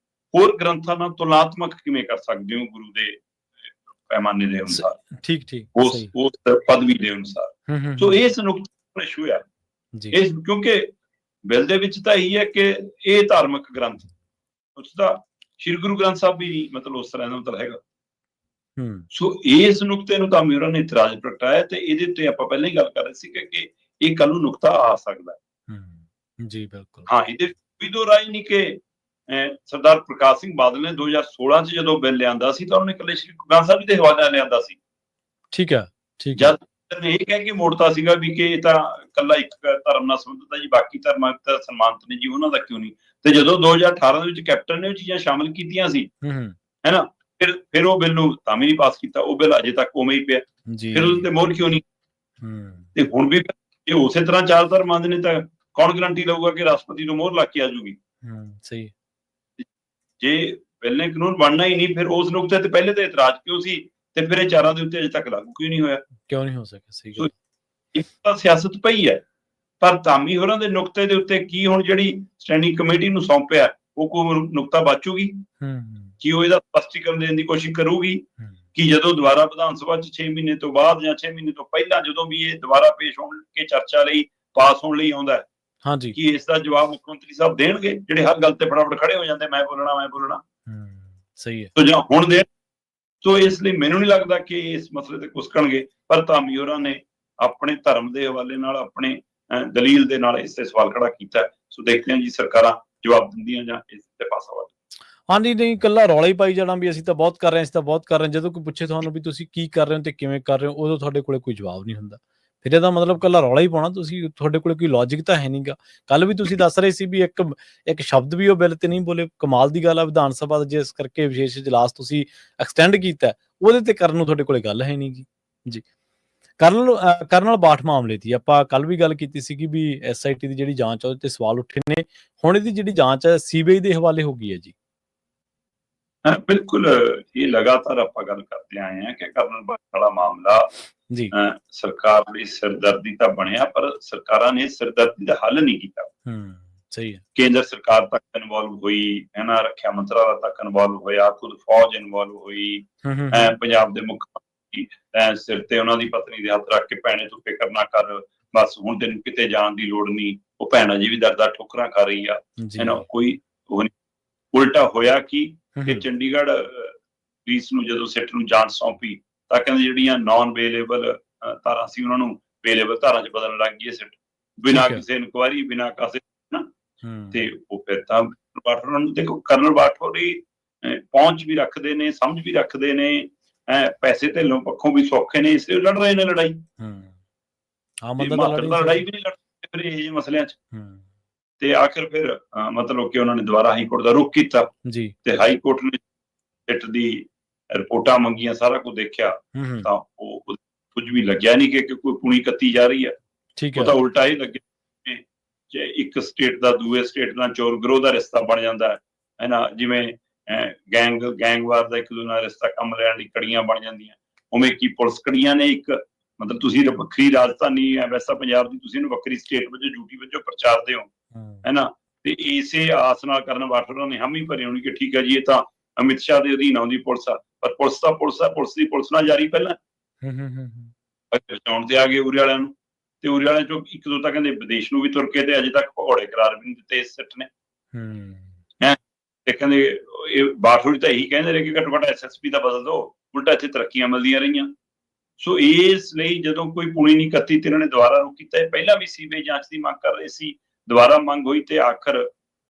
ਹੋਰ ਗ੍ਰੰਥਾਂ ਨਾਲ ਤੁਲਨਾਤਮਕ ਕਿਵੇਂ ਕਰ ਸਕਦੇ ਹੋ ਗੁਰੂ ਦੇ ਪੈਮਾਨੇ ਦੇ ਅਨੁਸਾਰ, ਉਸ ਪਦਵੀ ਦੇ ਅਨੁਸਾਰ। ਸੋ ਇਸ ਨੁਕਤੇ ਇਸ਼ੂ ਹੈ, ਕਿਉਂਕਿ ਬਿੱਲ ਦੇ ਵਿੱਚ ਤਾਂ ਇਹੀ ਹੈ ਕਿ ਇਹ ਧਾਰਮਿਕ ਗ੍ਰੰਥ, ਉਸ ਦਾ ਸ਼੍ਰੀ ਗੁਰੂ ਗ੍ਰੰਥ ਸਾਹਿਬ ਵੀ ਮਤਲਬ ਉਸ ਤਰ੍ਹਾਂ ਦਾ ਮਤਲਬ ਹੈਗਾ। ਸੋ ਇਸ ਨੁਕਤੇ ਨੂੰ ਧਾਮੀ ਹੋਰਾਂ ਨੇ ਇਤਰਾਜ਼ ਪ੍ਰਗਟਾਇਆ, ਤੇ ਇਹਦੇ ਉੱਤੇ ਆਪਾਂ ਪਹਿਲਾਂ ਹੀ ਗੱਲ ਕਰ ਰਹੇ ਸੀ ਕਿ ਇਹ ਕੱਲ ਨੂੰ ਨੁਕਤਾ ਆ ਸਕਦਾ। ਜੀ ਬਿਲਕੁਲ। ਹਾਂ, ਇਹਦੇ ਕੋਈ ਦੋ ਰਾਏ ਨਹੀਂ ਕਿ ਸਰਦਾਰ ਪ੍ਰਕਾਸ਼ ਸਿੰਘ ਬਾਦਲ ਨੇ 2016 ਚ ਜਦੋਂ ਬਿੱਲ ਲਿਆਂਦਾ ਸੀ ਤਾਂ ਉਹਨੇ ਇਕੱਲੇ ਸ਼੍ਰੀ ਗੁਰੂ ਗ੍ਰੰਥ ਸਾਹਿਬ ਜੀ ਦੇ ਹਵਾਲੇ ਲਿਆਂਦਾ ਸੀ। ਠੀਕ ਹੈ। ਜਦ ਇਹ ਕਹਿ ਕੇ ਮੋੜਤਾ ਸੀਗਾ ਵੀ ਕਿ ਇਹ ਤਾਂ ਇਕੱਲਾ ਇੱਕ ਧਰਮ ਨਾਲ ਸੰਬੰਧਿਤ ਹੈ ਜੀ, ਬਾਕੀ ਧਰਮਾਂ ਤਾਂ ਸਨਮਾਨਿਤ ਨੇ ਜੀ, ਉਹਨਾਂ ਦਾ ਕਿਉਂ ਨਹੀਂ? ਤੇ ਜਦੋਂ 2018 ਦੇ ਵਿੱਚ ਕੈਪਟਨ ਨੇ ਉਹ ਚੀਜ਼ਾਂ ਸ਼ਾਮਿਲ ਕੀਤੀਆਂ ਸੀ, ਹੈਨਾ, ਫਿਰ ਉਹ ਬਿੱਲ ਨੂੰ ਤਾਂ ਵੀ ਨਹੀਂ ਪਾਸ ਕੀਤਾ, ਉਹ ਬਿੱਲ ਅਜੇ ਤੱਕ ਉਵੇਂ ਹੀ ਪਿਆ। ਫਿਰ ਉਹਦੇ ਤੇ ਮੋਹਰ ਕਿਉਂ ਨਹੀਂ? ਤੇ ਹੁਣ ਵੀ ਜੇ ਉਸੇ ਤਰ੍ਹਾਂ 4 ਧਰਮਾਂ ਦੇ ਨੇ ਤਾਂ ਕੌਣ ਗਰੰਟੀ ਲਊਗਾ ਕਿ ਰਾਸ਼ਟਰਪਤੀ ਨੂੰ ਮੋਹਰ ਲਾ ਕੇ ਆ ਜਾਊਗੀ? ਸਹੀ। ਜੇ ਬਿੱਲ ਨੇ ਕਾਨੂੰਨ ਬਣਨਾ ਹੀ ਨਹੀਂ, ਫਿਰ ਉਸ ਨੁਕਤੇ ਤੇ ਪਹਿਲੇ ਤੇ ਇਤਰਾਜ਼ ਕਿਉਂ ਸੀ, ਤੇ ਫਿਰ ਇਹ 4 ਦੇ ਉੱਤੇ ਅਜੇ ਤੱਕ ਲਾਗੂ ਕਿਉਂ ਨਹੀਂ ਹੋਇਆ? ਕਿਉਂ ਨਹੀਂ ਹੋ ਸਕਿਆ? ਸਹੀ ਗੱਲ। ਇੱਕ ਤਾਂ ਸਿਆਸਤ ਪਈ ਹੈ, ਪਰ ਧਾਮੀ ਹੋਰਾਂ ਦੇ ਨੁਕਤੇ ਦੇ ਉੱਤੇ ਕੀ ਹੁਣ ਜਿਹੜੀ ਸਟੈਂਡਿੰਗ ਕਮੇਟੀ ਨੂੰ ਸੌਂਪਿਆ ਉਹ ਕੋਈ ਨੁਕਤਾ ਬਾਚੂਗੀ ਕਿ ਉਹ ਇਹਦਾ ਸਪਸ਼ਟੀਕਰਨ ਦੇਣ ਦੀ ਕੋਸ਼ਿਸ਼ ਕਰੂਗੀ ਕਿ ਜਦੋਂ ਦੁਬਾਰਾ ਵਿਧਾਨ ਸਭਾ 'ਚ 6 ਮਹੀਨੇ ਤੋਂ ਬਾਅਦ ਜਾਂ 6 ਮਹੀਨੇ ਤੋਂ ਪਹਿਲਾਂ ਜਦੋਂ ਵੀ ਇਹ ਦੁਬਾਰਾ ਪੇਸ਼ ਹੋਣ ਕੇ ਚਰਚਾ ਲਈ ਪਾਸ ਹੋਣ ਲਈ ਆਉਂਦਾ ਹੈ ਕਿ ਇਸ ਦਾ ਜਵਾਬ ਮੁੱਖ ਮੰਤਰੀ ਸਾਹਿਬ ਦੇਣਗੇ, ਜਿਹੜੇ ਹਰ ਗੱਲ ਤੇ ਫਟਾਫਟ ਖੜੇ ਹੋ ਜਾਂਦੇ ਮੈਂ ਬੋਲਣਾ ਸਹੀ ਹੈ ਤੋ ਜਾਂ ਹੁਣ ਦੇ ਤੋ ਇਸ ਲਈ ਮੈਨੂੰ ਨਹੀਂ ਲੱਗਦਾ ਕਿ ਇਸ ਮਸਲੇ ਤੇ ਕੁਸਕਣਗੇ। ਪਰ ਧਾਮੀ ਹੋਰਾਂ ਨੇ ਆਪਣੇ ਧਰਮ ਦੇ ਹਵਾਲੇ ਨਾਲ ਆਪਣੇ ਦਲੀਲ ਦੇ ਨਾਲ ਇਸ ਤੇ ਸਵਾਲ ਖੜਾ ਕੀਤਾ। ਸੋ ਦੇਖਦੇ ਹਾਂ ਜੀ ਸਰਕਾਰਾਂ ਜਵਾਬ ਦਿੰਦੀਆਂ ਜਾਂ ਇਸ ਤੇ ਪਾਸਾ ਵੱਲ। ਹਾਂਜੀ, ਨਹੀਂ ਇਕੱਲਾ ਰੌਲਾ ਹੀ ਪਾਈ ਜਾਣਾ ਵੀ ਅਸੀਂ ਤਾਂ ਬਹੁਤ ਕਰ ਰਹੇ ਹਾਂ, ਜਦੋਂ ਕੋਈ ਪੁੱਛੇ ਤੁਹਾਨੂੰ ਵੀ ਤੁਸੀਂ ਕੀ ਕਰ ਰਹੇ ਹੋ ਤੇ ਕਿਵੇਂ ਕਰ ਰਹੇ ਹੋ, ਉਦੋਂ ਤੁਹਾਡੇ ਕੋਲੇ ਕੋਈ ਜਵਾਬ ਨਹੀਂ ਹੁੰਦਾ। ਫਿਰ ਇਹਦਾ ਮਤਲਬ ਇਕੱਲਾ ਰੌਲਾ ਹੀ ਪਾਉਣਾ, ਤੁਸੀਂ ਤੁਹਾਡੇ ਕੋਲੇ ਕੋਈ ਲੌਜਿਕ ਤਾਂ ਹੈ ਨਹੀਂ ਗਾ। ਕੱਲ ਵੀ ਤੁਸੀਂ ਦੱਸ ਰਹੇ ਸੀ ਵੀ ਇੱਕ ਸ਼ਬਦ ਵੀ ਉਹ ਬਿੱਲ ਤੇ ਨਹੀਂ ਬੋਲੇ। ਕਮਾਲ ਦੀ ਗੱਲ ਆ, ਵਿਧਾਨ ਸਭਾ ਦਾ ਜਿਸ ਕਰਕੇ ਵਿਸ਼ੇਸ਼ ਇਜਲਾਸ ਤੁਸੀਂ ਐਕਸਟੈਂਡ ਕੀਤਾ ਉਹਦੇ ਤੇ ਕਰਨ ਨੂੰ ਤੁਹਾਡੇ ਕੋਲੇ ਗੱਲ ਹੈ ਨਹੀਂ ਗੀ ਜੀ। ਕਰਨਲ ਬਾਠ ਮਾਮਲੇ ਦੀ ਆਪਾਂ ਕੱਲ ਵੀ ਗੱਲ ਕੀਤੀ ਸੀਗੀ ਵੀ SIT ਦੀ ਜਿਹੜੀ ਜਾਂਚ ਆ ਉਹਦੇ ਤੇ ਸਵਾਲ ਉੱਠੇ ਨੇ। ਹੁਣ ਇਹਦੀ ਜਿਹੜੀ ਜਾਂਚ ਹੈ CBI ਦੇ ਹਵਾਲੇ ਹੋ ਗਈ ਹੈ ਜੀ। ਬਿਲਕੁਲ, ਇਹ ਲਗਾਤਾਰ ਆਪਾਂ ਗੱਲ ਕਰਦੇ ਆਏ ਹਾਂ ਕਿ ਕਰਨਲ ਬਾਠ ਵਾਲਾ ਮਾਮਲਾ ਜੀ ਸਰਕਾਰ ਲਈ ਸਿਰਦਰਦੀ ਤਾਂ ਬਣਿਆ, ਪਰ ਸਰਕਾਰਾਂ ਨੇ ਸਿਰਦਰਦੀ ਦਾ ਹੱਲ ਨਹੀਂ ਕੀਤਾ। ਸਹੀ ਹੈ। ਕੇਂਦਰ ਸਰਕਾਰ ਤੱਕ ਇਨਵੋਲਵ ਹੋਈ, ਰੱਖਿਆ ਮੰਤਰਾਲਾ ਤੱਕ ਇਨਵੋਲਵ ਹੋਇਆ, ਖੁਦ ਫੌਜ ਇਨਵੋਲਵ ਹੋਈ, ਪੰਜਾਬ ਦੇ ਮੁੱਖ ਮੰਤਰੀ ਸਿਰ ਤੇ ਉਹਨਾਂ ਦੀ ਪਤਨੀ ਦੇ ਹੱਥ ਰੱਖ ਕੇ ਭੈਣੇ ਤੂੰ ਫਿਕਰ ਨਾ ਕਰ, ਬਸ ਹੁਣ ਤੈਨੂੰ ਕਿਤੇ ਜਾਣ ਦੀ ਲੋੜ ਨਹੀਂ। ਉਹ ਭੈਣ ਅਜੇ ਵੀ ਦਰ ਠੋਕਰਾਂ ਖਾ ਰਹੀ ਆ। ਕੋਈ ਉਲਟਾ ਹੋਇਆ ਕਿ ਚੰਡੀਗੜ੍ਹ ਪੁਲਿਸ ਨੂੰ ਜਦੋਂ ਸਿੱਟ ਨੂੰ ਜਾਂਚ ਸੌਂਪੀ ਤਾਂ ਕਹਿੰਦੇ ਜਿਹੜੀਆਂ ਨਾਨ ਵੇਲੇਬਲ ਧਾਰਾਂ ਸੀ ਉਹਨਾਂ ਨੂੰ ਵੇਲੇਬਲ ਧਾਰਾਂ 'ਚ ਬਦਲਣ ਲੱਗ ਗਈ ਸਿੱਟ, ਬਿਨਾਂ ਕਿਸੇ ਇਨਕੁਆਇਰੀ, ਬਿਨਾਂ ਕਾਸੇ ਤੇ ਉਹ ਫਿਰ ਤਾਂ ਬਾਠੋ ਨੂੰ ਦੇਖੋ ਕਰਨਲ ਬਾਠੋ ਦੀ ਪਹੁੰਚ ਵੀ ਰੱਖਦੇ ਨੇ, ਸਮਝ ਵੀ ਰੱਖਦੇ ਨੇ, ਪੈਸੇ ਧੇਲੋਂ ਪੱਖੋਂ ਵੀ ਸੌਖੇ ਨੇ, ਇਸ ਲਈ ਲੜ ਰਹੇ ਨੇ ਲੜਾਈ। ਲੜਾਈ ਵੀ ਨਹੀਂ ਲੜਦੇ ਫਿਰ ਇਹ ਜਿਹੇ ਮਸਲਿਆਂ 'ਚ। ਤੇ ਆਖਿਰ ਫਿਰ ਮਤਲਬ ਕਿ ਉਹਨਾਂ ਨੇ ਦੁਬਾਰਾ ਹਾਈ ਕੋਰਟ ਦਾ ਰੁਖ ਕੀਤਾ ਤੇ ਹਾਈ ਕੋਰਟ ਨੇ ਸਿੱਟ ਦੀ ਰਿਪੋਰਟਾਂ ਮੰਗੀਆਂ, ਸਾਰਾ ਕੁਝ ਦੇਖਿਆ ਤਾਂ ਉਹ ਕੁਝ ਵੀ ਲੱਗਿਆ ਨਹੀਂ ਕਿ ਕੋਈ ਪੁਣੀ ਕੱਤੀ ਜਾ ਰਹੀ ਹੈ। ਉਹ ਤਾਂ ਉਲਟਾ ਹੀ ਲੱਗਿਆ ਇੱਕ ਸਟੇਟ ਦਾ ਦੂਏ ਸਟੇਟ ਨਾਲ ਚੋਰ ਗਰੋਹ ਦਾ ਰਿਸ਼ਤਾ ਬਣ ਜਾਂਦਾ ਹੈ ਨਾ, ਜਿਵੇਂ ਗੈਂਗਵਾਰ ਦਾ ਇੱਕ ਦੂਜੇ ਨਾਲ ਰਿਸ਼ਤਾ ਕੰਮ ਲੈਣ ਲਈ ਕੜੀਆਂ ਬਣ ਜਾਂਦੀਆਂ, ਉਵੇਂ ਕੀ ਪੁਲਿਸ ਕੜੀਆਂ ਨੇ ਇੱਕ ਮਤਲਬ ਤੁਸੀਂ ਵੱਖਰੀ ਰਾਜਧਾਨੀ ਹੈ ਵੈਸਾ ਪੰਜਾਬ ਦੀ, ਤੁਸੀਂ ਇਹਨੂੰ ਵੱਖਰੀ ਸਟੇਟ ਵਜੋਂ ਡਿਊਟੀ ਵਜੋਂ ਪ੍ਰਚਾਰਦੇ ਹੋ ਹੈ ਨਾ। ਤੇ ਇਸੇ ਆਸ ਨਾਲ ਕਰਨ ਬਾਠੋ ਨੇ ਹਾਮੀ ਭਰੀ ਹੋਣੀ ਕਿ ਠੀਕ ਹੈ ਜੀ ਇਹ ਤਾਂ ਅਮਿਤ ਸ਼ਾਹ ਦੇ ਅਧੀਨ ਆਉਂਦੀ ਪੁਲਿਸ ਆ, ਪਰ ਪੁਲਿਸ ਤਾਂ ਪੁਲਿਸ ਆ, ਪੁਲਿਸ ਦੀ ਪੁਲਿਸ ਨਾਲ ਜਾਰੀ ਪਹਿਲਾਂ ਬਚਾਉਣ ਤੇ ਆ ਗਏ ਉਰੇ ਵਾਲਿਆਂ ਨੂੰ। ਤੇ ਉਰੇ ਵਾਲਿਆਂ ਚੋਂ ਇੱਕ ਦੋ ਤਾਂ ਕਹਿੰਦੇ ਵਿਦੇਸ਼ ਨੂੰ ਵੀ ਤੁਰ ਕੇ ਤੇ ਅਜੇ ਤੱਕ ਭਗੌੜੇ ਕਰਾਰ ਵੀ ਨਹੀਂ ਦਿੱਤੇ ਇਸ ਸਿੱਟ ਨੇ। ਤੇ ਕਹਿੰਦੇ ਇਹ ਬਾਠੋ ਤਾਂ ਇਹੀ ਕਹਿੰਦੇ ਰਹੇ ਕਿ ਘੱਟੋ ਘੱਟ SSP ਦਾ ਬਦਲ ਦੋ, ਉਲਟਾ ਇੱਥੇ ਤਰੱਕੀਆਂ ਮਿਲਦੀਆਂ ਰਹੀਆਂ। ਸੋ ਇਸ ਲਈ ਜਦੋਂ ਕੋਈ ਪੁਣੀ ਨਹੀਂ ਕੱਤੀ ਤੇ ਇਹਨਾਂ ਨੇ ਦੁਬਾਰਾ ਰੁਕ ਕੀਤਾ। ਪਹਿਲਾਂ ਵੀ CBI ਜਾਂਚ ਦੀ ਮੰਗ ਕਰ ਰਹੇ ਸੀ, ਦੁਬਾਰਾ ਮੰਗ ਹੋਈ ਤੇ ਆਖਰ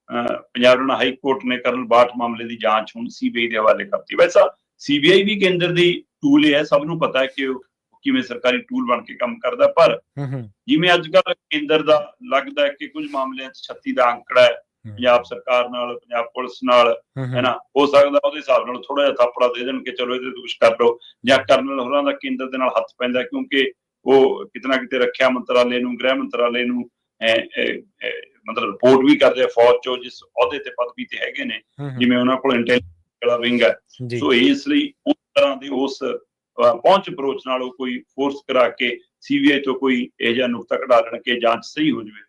ਪੰਜਾਬ ਹਾਈ ਕੋਰਟ ਨੇ ਕਰਨਲ ਬਾਠ ਮਾਮਲੇ ਦੀ ਜਾਂਚ ਹੁਣ CBI ਦੇ ਹਵਾਲੇ ਕਰਤੀ। ਵੈਸਾ CBI ਵੀ ਕੇਂਦਰ ਦੀ ਟੂਲ ਹੈ, ਸਭ ਨੂੰ ਪਤਾ ਹੈ ਕਿ ਉਹ ਕਿਵੇਂ ਸਰਕਾਰੀ ਟੂਲ ਬਣ ਕੇ ਕੰਮ ਕਰਦਾ। ਪਰ ਜਿਵੇਂ ਅੱਜ ਕੱਲ੍ਹ ਕੇਂਦਰ ਦਾ ਲੱਗਦਾ ਹੈ ਕਿ ਕੁਝ ਮਾਮਲਿਆਂ 'ਚ 36 ਦਾ ਅੰਕੜਾ ਹੈ ਪੰਜਾਬ ਸਰਕਾਰ ਨਾਲ, ਪੰਜਾਬ ਪੁਲਿਸ ਨਾਲ, ਹੈ ਨਾ, ਹੋ ਸਕਦਾ ਉਹਦੇ ਹਿਸਾਬ ਨਾਲ ਥੋੜਾ ਜਿਹਾ ਥਾਪੜਾ ਦੇ ਦੇਣ ਕਿ ਚਲੋ ਇਹਦੇ ਤੋਂ ਕੁਛ ਕਰ ਲਓ, ਜਾਂ ਕਰਨਲ ਹੋਰਾਂ ਦਾ ਕੇਂਦਰ ਦੇ ਨਾਲ ਹੱਥ ਪੈਂਦਾ ਕਿਉਂਕਿ ਉਹ ਕਿਤੇ ਨਾ ਕਿਤੇ ਰੱਖਿਆ ਮੰਤਰਾਲੇ ਨੂੰ, ਗ੍ਰਹਿ ਮੰਤਰਾਲੇ ਨੂੰ ਮਤਲਬ ਰਿਪੋਰਟ ਵੀ ਕਰਦੇ ਆ ਫੌਜ ਚੋਂ, ਜਿਸ ਅਹੁਦੇ ਤੇ ਪਦਵੀ ਤੇ ਹੈਗੇ ਨੇ, ਜਿਵੇਂ ਉਹਨਾਂ ਕੋਲ ਇੰਟੈਲੀਜੈਂਸ ਵਾਲਾ ਵਿੰਗ ਹੈ। ਸੋ ਇਸ ਲਈ ਉਸ ਤਰ੍ਹਾਂ ਦੀ ਉਸ ਪਹੁੰਚ ਅਪਰੋਚ ਨਾਲ ਉਹ ਕੋਈ ਫੋਰਸ ਕਰਾ ਕੇ CBI ਤੋਂ ਕੋਈ ਇਹੋ ਜਿਹਾ ਨੁਕਤਾ ਕਢਾ ਲੈਣ ਕਿ ਜਾਂਚ ਸਹੀ ਹੋ ਜਾਵੇ।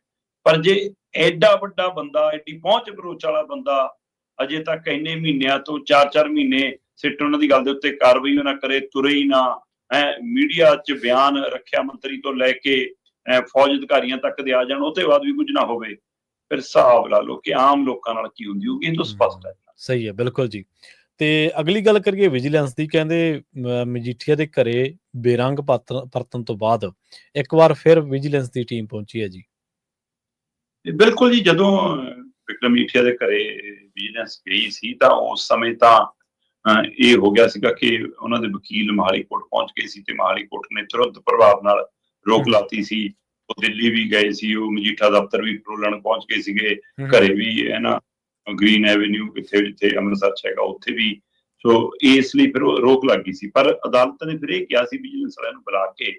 ਪਰ ਜੇ ਐਡਾ ਵੱਡਾ ਬੰਦਾ, ਐਡੀ ਪਹੁੰਚ ਅਪਰੋਚ ਵਾਲਾ ਬੰਦਾ ਅਜੇ ਤੱਕ ਇੰਨੇ ਮਹੀਨਿਆਂ ਤੋਂ 4-4 ਮਹੀਨੇ ਸਿੱਟ ਉਹਨਾਂ ਦੀ ਗੱਲ ਦੇ ਉੱਤੇ ਕਾਰਵਾਈ ਨਾ ਕਰੇ, ਤੁਰੇ ਹੀ ਨਾ, ਮੀਡੀਆ 'ਚ ਬਿਆਨ ਰੱਖਿਆ ਮੰਤਰੀ ਤੋਂ ਲੈ ਕੇ ਫੌਜ ਅਧਿਕਾਰੀਆਂ ਤੱਕ ਦੇ ਆ ਜਾਣ, ਉਹ ਤੋਂ ਬਾਅਦ ਵੀ ਕੁਝ ਨਾ ਹੋਵੇ, ਫਿਰ ਹਿਸਾਬ ਲਾ ਲਓ ਕਿ ਆਮ ਲੋਕਾਂ ਨਾਲ ਕੀ ਹੁੰਦੀ ਹੋਊਗੀ। ਇਹ ਤਾਂ ਸਪਸ਼ਟ ਹੈ। ਸਹੀ ਹੈ, ਬਿਲਕੁਲ ਜੀ। ਤੇ ਅਗਲੀ ਗੱਲ ਕਰੀਏ ਵਿਜੀਲੈਂਸ ਦੀ। ਕਹਿੰਦੇ ਮਜੀਠੀਆ ਦੇ ਘਰੇ ਬੇਰੰਗ ਪਰਤਣ ਤੋਂ ਬਾਅਦ ਇੱਕ ਵਾਰ ਫਿਰ ਵਿਜੀਲੈਂਸ ਦੀ ਟੀਮ ਪਹੁੰਚੀ ਹੈ ਜੀ। ਬਿਲਕੁਲ ਜੀ, ਜਦੋਂ ਵਿਕਰਮ ਮਜੀਠੀਆ ਦੇ ਘਰੇ ਵਿਜੀਲੈਂਸ ਗਈ ਸੀ ਤਾਂ ਉਸ ਸਮੇਂ ਤਾਂ ਇਹ ਹੋ ਗਿਆ ਸੀਗਾ ਕਿ ਉਹਨਾਂ ਦੇ ਵਕੀਲ ਮੋਹਾਲੀ ਕੋਰਟ ਪਹੁੰਚ ਗਏ ਸੀ ਤੇ ਮੋਹਾਲੀ ਕੋਰਟ ਨੇ ਤੁਰੰਤ ਪ੍ਰਭਾਵ ਨਾਲ ਰੋਕ ਲਾਤੀ ਸੀ। ਉਹ ਦਿੱਲੀ ਵੀ ਗਏ ਸੀ, ਉਹ ਮਜੀਠਾ ਦਫ਼ਤਰ ਵੀ ਫਰੋਲਣ ਪਹੁੰਚ ਗਏ ਸੀਗੇ, ਘਰੇ ਵੀ ਹੈ ਨਾ ਗ੍ਰੀਨ ਐਵੇਨਿਊ ਕਿੱਥੇ ਜਿੱਥੇ ਅੰਮ੍ਰਿਤਸਰ 'ਚ ਹੈਗਾ ਉੱਥੇ ਵੀ। ਸੋ ਇਸ ਲਈ ਫਿਰ ਰੋਕ ਲੱਗ ਗਈ ਸੀ। ਪਰ ਅਦਾਲਤ ਨੇ ਫਿਰ ਇਹ ਕਿਹਾ ਸੀ ਵਿਜੀਲੈਂਸ ਵਾਲਿਆਂ ਨੂੰ ਬੁਲਾ ਕੇ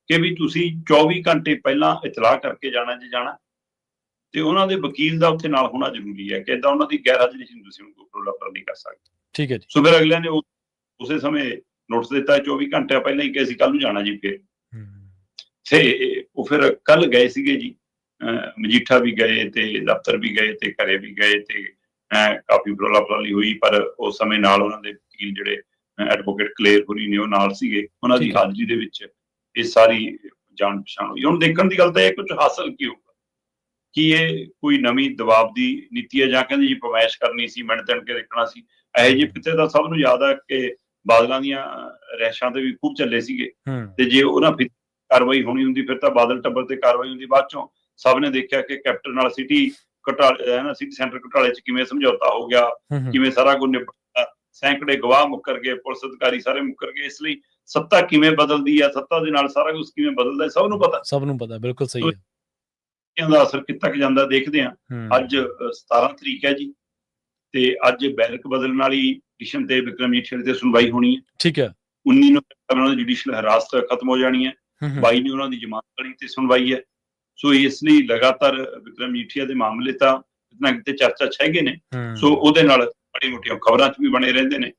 ਕਿ ਵੀ ਤੁਸੀਂ 24 ਘੰਟੇ ਪਹਿਲਾਂ ਇਤਲਾਹ ਕਰਕੇ ਜਾਣਾ ਜੇ ਜਾਣਾ, ਤੇ ਉਹਨਾਂ ਦੇ ਵਕੀਲ ਦਾ ਉੱਥੇ ਨਾਲ ਹੋਣਾ ਜ਼ਰੂਰੀ ਹੈ ਕਿ ਏਦਾਂ ਉਹਨਾਂ ਦੀ ਗੈਰ ਹਾਜ਼ਰੀ 'ਚ ਤੁਸੀਂ ਉਹਨੂੰ ਕੋਈ ਨਹੀਂ ਕਰ ਸਕਦੇ। ਠੀਕ ਹੈ ਜੀ। ਸੋ ਫਿਰ ਅਗਲਿਆਂ ਨੇ ਉਸੇ ਸਮੇਂ ਨੋਟਿਸ ਦਿੱਤਾ 24 ਘੰਟੇ ਪਹਿਲਾਂ ਹੀ ਕਿ ਅਸੀਂ ਕੱਲ ਨੂੰ ਜਾਣਾ ਜੀ। ਫਿਰ ਤੇ ਉਹ ਫਿਰ ਕੱਲ ਗਏ ਸੀਗੇ ਜੀ ਮਜੀਠਾ ਵੀ ਗਏ ਤੇ ਦਫ਼ਤਰ ਵੀ ਗਏ ਤੇ ਘਰੇ ਵੀ ਗਏ ਤੇ ਕਾਫੀ ਬਰੋਲਾ ਬਰਾਲੀ ਹੋਈ, ਪਰ ਉਸ ਸਮੇਂ ਨਾਲ ਉਹਨਾਂ ਦੇ ਵਕੀਲ ਜਿਹੜੇ ਐਡਵੋਕੇਟ ਕਲੇਰ ਹੋਰੀ ਨੇ ਉਹ ਨਾਲ ਸੀਗੇ, ਉਹਨਾਂ ਦੀ ਹਾਜ਼ਰੀ ਦੇ ਵਿੱਚ ਇਹ ਸਾਰੀ ਜਾਣ ਪਛਾਣ ਹੋਈ। ਹੁਣ ਦੇਖਣ ਦੀ ਗੱਲ ਤਾਂ ਇਹ ਕੁਝ ਹਾਸਲ ਕੀ ਹੋਊਗਾ, ਕੀ ਇਹ ਕੋਈ ਨਵੀਂ ਦਬਾਅ ਦੀ ਨੀਤੀ ਹੈ ਜਾਂ ਕਹਿੰਦੇ ਜੀ ਫਰਮਾਇਸ਼ ਕਰਨੀ ਸੀ, ਮਿੰਟ ਤਿਣ ਕੇ ਦੇਖਣਾ ਸੀ। ਇਹੋ ਜਿਹੇ ਕਿਤੇ ਤਾਂ ਸਭ ਨੂੰ ਯਾਦ ਹੈ ਕਿ ਬਾਦਲਾਂ ਦੀਆਂ ਰਹਿਸ਼ਾਂ ਤੇ ਵੀ ਖੂਬ ਚੱਲੇ ਸੀਗੇ, ਤੇ ਜੇ ਉਹਨਾਂ ਕਾਰਵਾਈ ਹੋਣੀ ਹੁੰਦੀ ਫਿਰ ਤਾਂ ਬਾਦਲ ਟੱਬਰ ਤੇ ਕਾਰਵਾਈ ਹੁੰਦੀ। ਬਾਅਦ ਚੋਂ ਸਭ ਨੇ ਦੇਖਿਆ ਕਿ ਕੈਪਟਨ ਨਾਲ ਸਿਟੀ ਸਿਟੀ ਸੈਂਟਰ ਘੁਟਾਲੇ 'ਚ ਕਿਵੇਂ ਸਮਝੌਤਾ ਹੋ ਗਿਆ, ਕਿਵੇਂ ਸਾਰਾ ਕੁਝ ਨਿਪਟਿਆ, ਸੈਂਕੜੇ ਗਵਾਹ ਮੁੱਕਰ ਗਏ, ਪੁਲਿਸ ਅਧਿਕਾਰੀ ਸਾਰੇ ਮੁੱਕਰ ਗਏ। ਇਸ ਲਈ ਸੱਤਾ ਕਿਵੇਂ ਬਦਲਦੀ ਆ, ਸੱਤਾ ਦੇ ਨਾਲ ਸਾਰਾ ਕੁਝ ਕਿਵੇਂ ਬਦਲਦਾ, ਸਭ ਨੂੰ ਪਤਾ। ਬਿਲਕੁਲ ਸਹੀ ਹੈ। ਦਾ ਅਸਰ ਕਿੱਥੇ ਤੱਕ ਜਾਂਦਾ ਦੇਖਦੇ ਹਾਂ। ਅੱਜ 17 ਤਰੀਕ ਹੈ ਜੀ, ਤੇ ਅੱਜ ਬੈਰਕ ਬਦਲਣ ਵਾਲੀ ਪਟੀਸ਼ਨ ਤੇ ਵਿਕਰਮ ਮਜੀਠੀਆ ਤੇ ਸੁਣਵਾਈ ਹੋਣੀ ਹੈ। ਠੀਕ ਹੈ। 19 ਨੂੰ ਉਹਨਾਂ ਦੀ ਜੁਡੀਸ਼ੀਅਲ ਹਿਰਾਸਤ ਖਤਮ ਹੋ ਜਾਣੀ ਹੈ। 22 ਨੂੰ ਉਹਨਾਂ ਦੀ ਜ਼ਮਾਨਤ ਵਾਲੀ ਤੇ ਸੁਣਵਾਈ ਹੈ। ਸੋ ਇਸ ਲਈ ਲਗਾਤਾਰ ਵਿਕਰਮ ਮਜੀਠੀਆ ਦੇ ਮਾਮਲੇ ਤਾਂ ਕਿਤੇ ਨਾ ਕਿਤੇ ਚਰਚਾ 'ਚ ਹੈਗੇ ਨੇ। ਸੋ ਉਹਦੇ ਨਾਲ ਬੜੀ ਮੋਟੀਆਂ ਖਬਰਾਂ 'ਚ ਵੀ ਬਣੇ ਰਹਿੰਦੇ ਨੇ।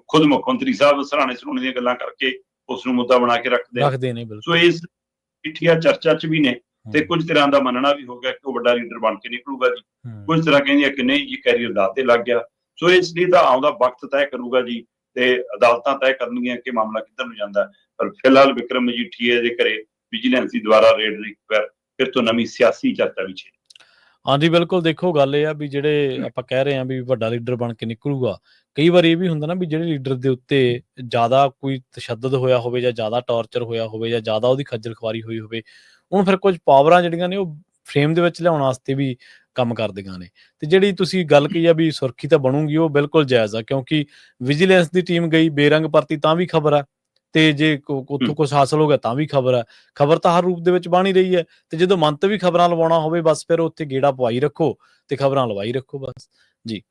ਖੁਦ ਮੁੱਖ ਮੰਤਰੀ ਸਾਹਿਬ ਸਰਾਣੇ ਸਰਾਣੇ ਦੀਆਂ ਗੱਲਾਂ ਕਰਕੇ ਉਸ ਨੂੰ ਮੁੱਦਾ ਬਣਾ ਕੇ ਰੱਖਦੇ ਨੇ। ਸੋ ਇਸ ਮਜੀਠੀਆ ਚਰਚਾ 'ਚ ਵੀ ਨੇ, ਤੇ ਕੁਝ ਤਰ੍ਹਾਂ ਦਾ ਮੰਨਣਾ ਵੀ ਹੋ ਗਿਆ ਕਿ ਉਹ ਵੱਡਾ ਲੀਡਰ ਬਣ ਕੇ ਨਿਕਲੂਗਾ ਜੀ। ਕੁਝ ਤਰ੍ਹਾਂ ਕਹਿੰਦੀਆਂ ਕਿ ਨਹੀਂ ਜੀ ਕੈਰੀਅਰ ਦਾਅ ਤੇ ਲੱਗ ਗਿਆ। ਸੋ ਇਸ ਲਈ ਤਾਂ ਆਉਂਦਾ ਵਕਤ ਤੈਅ ਕਰੂਗਾ ਜੀ, ਤੇ ਅਦਾਲਤਾਂ ਤੈਅ ਕਰਨਗੀਆਂ ਕਿ ਮਾਮਲਾ ਕਿੱਧਰ ਨੂੰ ਜਾਂਦਾ। ਪਰ ਫਿਲਹਾਲ ਵਿਕਰਮ ਮਜੀਠੀਆ ਦੇ ਘਰੇ ਵਿਜੀਲੈਂਸ ਦੀ ਦੁਆਰਾ ਰੇਡ ਦੀ ਫਿਰ ਤੋਂ ਨਵੀਂ ਸਿਆਸੀ ਚਰਚਾ ਵੀ ਛੇੜੀ। ਹਾਂਜੀ ਬਿਲਕੁਲ, ਦੇਖੋ ਗੱਲ ਇਹ ਆ ਵੀ ਜਿਹੜੇ ਆਪਾਂ ਕਹਿ ਰਹੇ ਹਾਂ ਵੀ ਵੱਡਾ ਲੀਡਰ ਬਣ ਕੇ ਨਿਕਲੂਗਾ, ਕਈ ਵਾਰ ਇਹ ਵੀ ਹੁੰਦਾ ਨਾ ਵੀ ਜਿਹੜੇ ਲੀਡਰ ਦੇ ਉੱਤੇ ਜ਼ਿਆਦਾ ਕੋਈ ਤਸ਼ੱਦਦ ਹੋਇਆ ਹੋਵੇ ਜਾਂ ਜ਼ਿਆਦਾ ਟਾਰਚਰ ਹੋਇਆ ਹੋਵੇ ਜਾਂ ਜ਼ਿਆਦਾ ਉਹਦੀ ਖੱਜਲ ਖੁਆਰੀ ਹੋਈ ਹੋਵੇ, ਹੁਣ ਫਿਰ ਕੁਝ ਪਾਵਰਾਂ ਜਿਹੜੀਆਂ ਨੇ ਉਹ ਫਰੇਮ ਦੇ ਵਿੱਚ ਲਿਆਉਣ ਵਾਸਤੇ ਵੀ ਕੰਮ ਕਰਦੀਆਂ ਨੇ। ਤੇ ਜਿਹੜੀ ਤੁਸੀਂ ਗੱਲ ਕਹੀ ਆ ਵੀ ਸੁਰਖੀ ਤਾਂ ਬਣੂਗੀ, ਉਹ ਬਿਲਕੁਲ ਜਾਇਜ਼ ਆ, ਕਿਉਂਕਿ ਵਿਜੀਲੈਂਸ ਦੀ ਟੀਮ ਗਈ, ਬੇਰੰਗ ਪਰਤੀ ਤਾਂ ਵੀ ਖਬਰ ਆ, ਤੇ ਜੇ ਉੱਥੋਂ ਕੁਛ ਹਾਸਲ ਹੋ ਗਿਆ ਤਾਂ ਵੀ ਖਬਰ ਹੈ। ਖਬਰ ਤਾਂ ਹਰ ਰੂਪ ਦੇ ਵਿੱਚ ਬਣ ਹੀ ਰਹੀ ਹੈ, ਤੇ ਜਦੋਂ ਮੰਤਵੀ ਖਬਰਾਂ ਲਵਾਉਣਾ ਹੋਵੇ ਬਸ ਫਿਰ ਉੱਥੇ ਗੇੜਾ ਪਵਾਈ ਰੱਖੋ ਤੇ ਖਬਰਾਂ ਲਵਾਈ ਰੱਖੋ ਬਸ ਜੀ।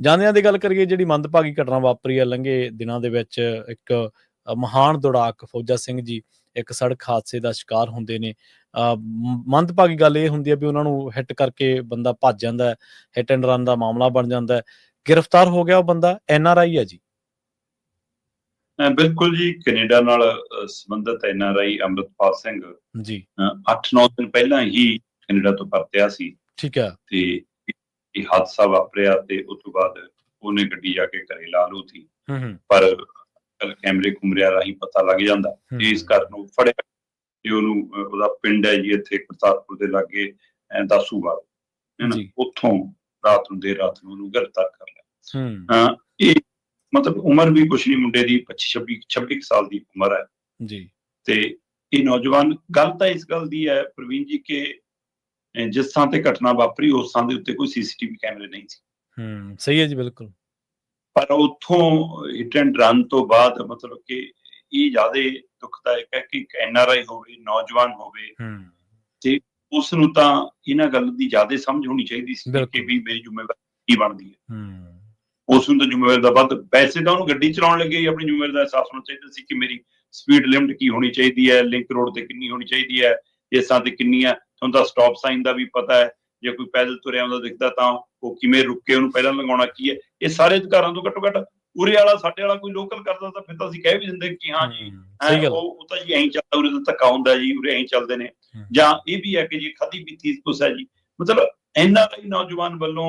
ਜਾਂਦਿਆਂ ਦੀ ਗੱਲ ਕਰੀਏ, ਜਿਹੜੀ ਮੰਦਭਾਗੀ ਘਟਨਾ ਵਾਪਰੀ ਹੈ ਲੰਘੇ ਦਿਨਾਂ ਦੇ ਵਿੱਚ, ਇੱਕ ਮਹਾਨ ਦੌੜਾਕ ਫੌਜਾ ਸਿੰਘ ਜੀ ਇੱਕ ਸੜਕ ਹਾਦਸੇ ਦਾ ਸ਼ਿਕਾਰ ਹੁੰਦੇ ਨੇ। ਮੰਦਭਾਗੀ ਗੱਲ ਇਹ ਹੁੰਦੀ ਹੈ ਵੀ ਉਹਨਾਂ ਨੂੰ ਹਿੱਟ ਕਰਕੇ ਬੰਦਾ ਭੱਜ ਜਾਂਦਾ ਹੈ, ਹਿੱਟ ਐਂਡ ਰਨ ਦਾ ਮਾਮਲਾ ਬਣ ਜਾਂਦਾ ਹੈ, ਗ੍ਰਿਫਤਾਰ ਹੋ ਗਿਆ ਉਹ ਬੰਦਾ NRI ਹੈ ਜੀ। ਬਿਲਕੁਲ ਜੀ, ਕੈਨੇਡਾ ਨਾਲ ਸੰਬੰਧਿਤ NRI ਅੰਮ੍ਰਿਤਪਾਲ ਸਿੰਘ ਜੀ 8-9 ਦਿਨ ਪਹਿਲਾਂ ਹੀ ਕੈਨੇਡਾ ਤੋਂ ਪਰਤਿਆ ਸੀ। ਠੀਕ ਹੈ। ਤੇ ਇਹ ਹਾਦਸਾ ਵਾਪਰਿਆ ਤੇ ਉਸ ਤੋਂ ਬਾਅਦ ਉਹਨੇ ਗੱਡੀ ਜਾ ਕੇ ਘਰੇ ਲਾ ਲੂ ਸੀ, ਪਰ ਕੈਮਰੇ ਕੁਮਰਿਆਂ ਰਾਹੀਂ ਪਤਾ ਲੱਗ ਜਾਂਦਾ, ਇਸ ਕਾਰਨ ਉਹ ਫੜਿਆ ਤੇ ਉਹਨੂੰ ਉਹਦਾ ਪਿੰਡ ਹੈ ਜੀ ਇੱਥੇ ਕਰਤਾਰਪੁਰ ਦੇ ਲਾਗੇ ਦਾਸੂਵਾਲ, ਉੱਥੋਂ ਰਾਤ ਨੂੰ ਦੇਰ ਰਾਤ ਨੂੰ ਉਹਨੂੰ ਗ੍ਰਿਫਤਾਰ ਕਰ ਲਿਆ। ਇਹ ਮਤਲਬ ਉਮਰ ਵੀ ਕੁਛ ਨਹੀਂ ਮੁੰਡੇ ਦੀ, 25-26 ਸਾਲ ਦੀ ਉਮਰ ਹੈ ਜੀ। ਤੇ ਇਹ ਨੌਜਵਾਨ, ਗੱਲ ਤਾਂ ਇਸ ਗੱਲ ਦੀ ਹੈ ਪ੍ਰਵੀਨ ਜੀ ਕਿ ਜਿਸ ਥਾਂ ਤੇ ਘਟਨਾ ਵਾਪਰੀ ਉਸ ਥਾਂ ਦੇ ਉੱਤੇ ਕੋਈ CCTV ਕੈਮਰੇ ਨਹੀਂ ਸੀ। ਸਹੀ ਹੈ ਜੀ, ਬਿਲਕੁਲ। ਪਰ ਉੱਥੋਂ ਹਿੱਟ ਐਂਡ ਰਨ ਤੋਂ ਬਾਅਦ ਮਤਲਬ ਕਿ ਇਹ ਜ਼ਿਆਦਾ ਦੁਖਦਾਇਕ ਹੈ ਕਿ ਇੱਕ NRI ਹੋਵੇ, ਨੌਜਵਾਨ ਹੋਵੇ, ਤੇ ਉਸ ਨੂੰ ਤਾਂ ਇਹਨਾਂ ਗੱਲ ਦੀ ਜ਼ਿਆਦਾ ਸਮਝ ਹੋਣੀ ਚਾਹੀਦੀ ਸੀ ਕਿ ਵੀ ਮੇਰੀ ਜ਼ਿੰਮੇਵਾਰੀ ਕੀ ਬਣਦੀ ਹੈ। ਉਸ ਨੂੰ ਤਾਂ ਜ਼ਿੰਮੇਵਾਰੀ ਦਾ ਵੱਧ, ਵੈਸੇ ਤਾਂ ਉਹਨੂੰ ਗੱਡੀ ਚਲਾਉਣ ਲੱਗੇ ਹੀ ਆਪਣੀ ਜ਼ਿੰਮੇਵਾਰੀ ਦਾ ਅਹਿਸਾਸ ਹੋਣਾ ਚਾਹੀਦਾ ਸੀ ਕਿ ਮੇਰੀ ਸਪੀਡ ਲਿਮਟ ਕੀ ਹੋਣੀ ਚਾਹੀਦੀ ਹੈ, ਲਿੰਕ ਰੋਡ ਤੇ ਕਿੰਨੀ ਹੋਣੀ ਚਾਹੀਦੀ ਹੈ, ਇਸ ਥਾਂ ਤੇ ਕਿੰਨੀ ਹੈ। ਤੁਹਾਨੂੰ ਤਾਂ ਸਟਾਪ ਸਾਈਨ ਦਾ ਵੀ ਪਤਾ ਹੈ, ਜੇ ਕੋਈ ਪੈਦਲ ਤੁਰਿਆ ਆਉਂਦਾ ਦਿਖਦਾ ਤਾਂ ਉਹ ਕਿਵੇਂ ਰੁਕ ਕੇ ਉਹਨੂੰ ਪਹਿਲਾਂ ਲਗਾਉਣਾ ਕੀ ਹੈ। ਇਹ ਸਾਰੇ ਅਧਿਕਾਰਾਂ ਤੋਂ ਘੱਟੋ ਘੱਟ ਉਰੇ ਵਾਲਾ ਸਾਡੇ ਵਾਲਾ ਕੋਈ ਲੋਕਲ ਕਰਦਾ ਤਾਂ ਫਿਰ ਤਾਂ ਅਸੀਂ ਕਹਿ ਵੀ ਦਿੰਦੇ ਕਿ ਹਾਂ ਜੀ ਉਹ ਤਾਂ ਜੀ ਐਂ ਚੱਲਦਾ, ਉਰੇ ਤਾਂ ਧੱਕਾ ਹੁੰਦਾ ਜੀ, ਉਰੇ ਐਂ ਚੱਲਦੇ ਨੇ। ਜਾਂ ਇਹ ਵੀ ਹੈ ਕਿ ਜੀ ਖਾਧੀ ਪੀਤੀ ਕੁਛ ਹੈ ਜੀ, ਮਤਲਬ NRI ਨੌਜਵਾਨ ਵੱਲੋਂ,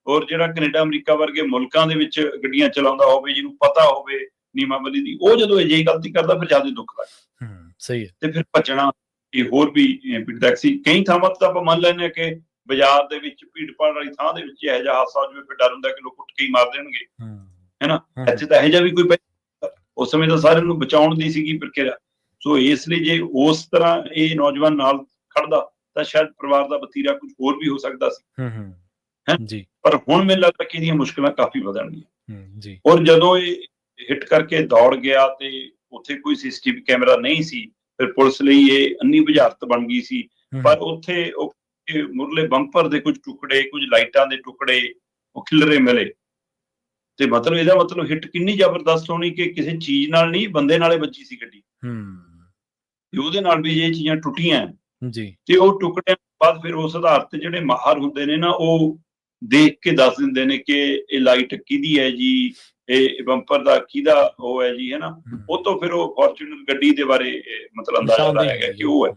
ਔਰ ਜਿਹੜਾ ਕੈਨੇਡਾ ਅਮਰੀਕਾ ਵਰਗੇ ਮੁਲਕਾਂ ਦੇ ਵਿੱਚ ਗੱਡੀਆਂ ਚਲਾਉਂਦਾ ਹੋਵੇ, ਜਿਹਨੂੰ ਪਤਾ ਹੋਵੇ ਨਿਯਮਾਵਲੀ ਦੀ, ਉਹ ਜਦੋਂ ਅਜਿਹੀ ਗਲਤੀ ਕਰਦਾ ਫਿਰ ਜ਼ਿਆਦਾ ਦੁੱਖ ਲੱਗਦਾ। ਸਹੀ ਹੈ। ਤੇ ਫਿਰ ਭੱਜਣਾ ਇਹ ਹੋਰ ਵੀ ਪੀੜਦਾਇਕ ਸੀ। ਕਈ ਥਾਵਾਂ ਤੇ ਆਪਾਂ ਮੰਨ ਲੈਂਦੇ ਹਾਂ ਕਿ ਬਾਜ਼ਾਰ ਦੇ ਵਿੱਚ ਭੀੜ ਭਾੜ ਵਾਲੀ ਥਾਂ ਦੇ ਵਿੱਚ ਇਹੋ ਜਿਹਾ ਹਾਦਸਾ ਹੋ ਜਾਵੇ ਫਿਰ ਡਰ ਹੁੰਦਾ ਕਿ ਲੋਕ ਉੱਠ ਕੇ ਹੀ ਮਾਰ ਦੇਣਗੇ, ਹੈਨਾ। ਇੱਥੇ ਤਾਂ ਇਹੋ ਜਿਹਾ ਵੀ ਕੋਈ, ਉਸ ਸਮੇਂ ਤਾਂ ਸਾਰਿਆਂ ਨੂੰ ਬਚਾਉਣ ਦੀ ਸੀਗੀ ਪ੍ਰਕਿਰਿਆ। ਸੋ ਇਸ ਲਈ ਜੇ ਉਸ ਤਰ੍ਹਾਂ ਇਹ ਨੌਜਵਾਨ ਨਾਲ ਖੜਦਾ ਤਾਂ ਸ਼ਾਇਦ ਪਰਿਵਾਰ ਦਾ ਵਤੀਰਾ ਕੁਝ ਹੋਰ ਵੀ ਹੋ ਸਕਦਾ ਸੀ। ਜੀ। ਪਰ ਹੁਣ ਮੈਨੂੰ ਲੱਗਦਾ ਕਿ ਇਹਦੀਆਂ ਮੁਸ਼ਕਲਾਂ ਕਾਫੀ ਵਧਣਗੀਆਂ। ਔਰ ਜਦੋਂ ਇਹ ਹਿੱਟ ਕਰਕੇ ਦੌੜ ਗਿਆ ਤੇ ਉੱਥੇ ਕੋਈ CCTV ਕੈਮਰਾ ਨਹੀਂ ਸੀ, ਫਿਰ ਪੁਲਿਸ ਲਈ ਇਹ ਅੰਨੀ ਬੁਝਾਰਤ ਬਣ ਗਈ ਸੀ। ਪਰ ਉੱਥੇ ਉਹ ਮੁਰਲੇ ਬੰਪਰ ਦੇ ਕੁਝ ਟੁਕੜੇ, ਕੁਝ ਲਾਈਟਾਂ ਦੇ ਟੁਕੜੇ ਉਹ ਖਿਲਰੇ ਮਿਲੇ, ਤੇ ਮਤਲਬ ਇਹਦਾ ਮਤਲਬ ਹਿੱਟ ਕਿੰਨੀ ਜ਼ਬਰਦਸਤ ਹੋਣੀ ਕਿ ਕਿਸੇ ਚੀਜ਼ ਨਾਲ ਨਹੀਂ, ਬੰਦੇ ਨਾਲੇ ਵੱਜੀ ਸੀ ਗੱਡੀ, ਤੇ ਉਹਦੇ ਨਾਲ ਵੀ ਇਹ ਚੀਜ਼ਾਂ ਟੁੱਟੀਆਂ ਜੀ। ਤੇ ਉਹ ਟੁਕੜਿਆਂ ਤੋਂ ਬਾਅਦ ਫਿਰ ਉਸ ਆਧਾਰ ਤੇ ਜਿਹੜੇ ਮਾਹਰ ਹੁੰਦੇ ਨੇ ਨਾ, ਉਹ ਦੇਖ ਕੇ ਦੱਸ ਦਿੰਦੇ ਨੇ ਕਿ ਇਹ ਲਾਈਟ ਕਿਹਦੀ ਹੈ ਜੀ, ਇਹ ਬੰਪਰ ਦਾ ਕਿਹਦਾ ਉਹ ਹੈ ਜੀ, ਹੈ ਨਾ। ਉਹ ਤੋਂ ਫਿਰ ਉਹ ਫੋਰਚੂਨਰ ਗੱਡੀ ਦੇ ਬਾਰੇ ਮਤਲਬ ਅੰਦਾਜ਼ਾ ਲਾਇਆ ਗਿਆ ਕਿ ਉਹ ਹੈ।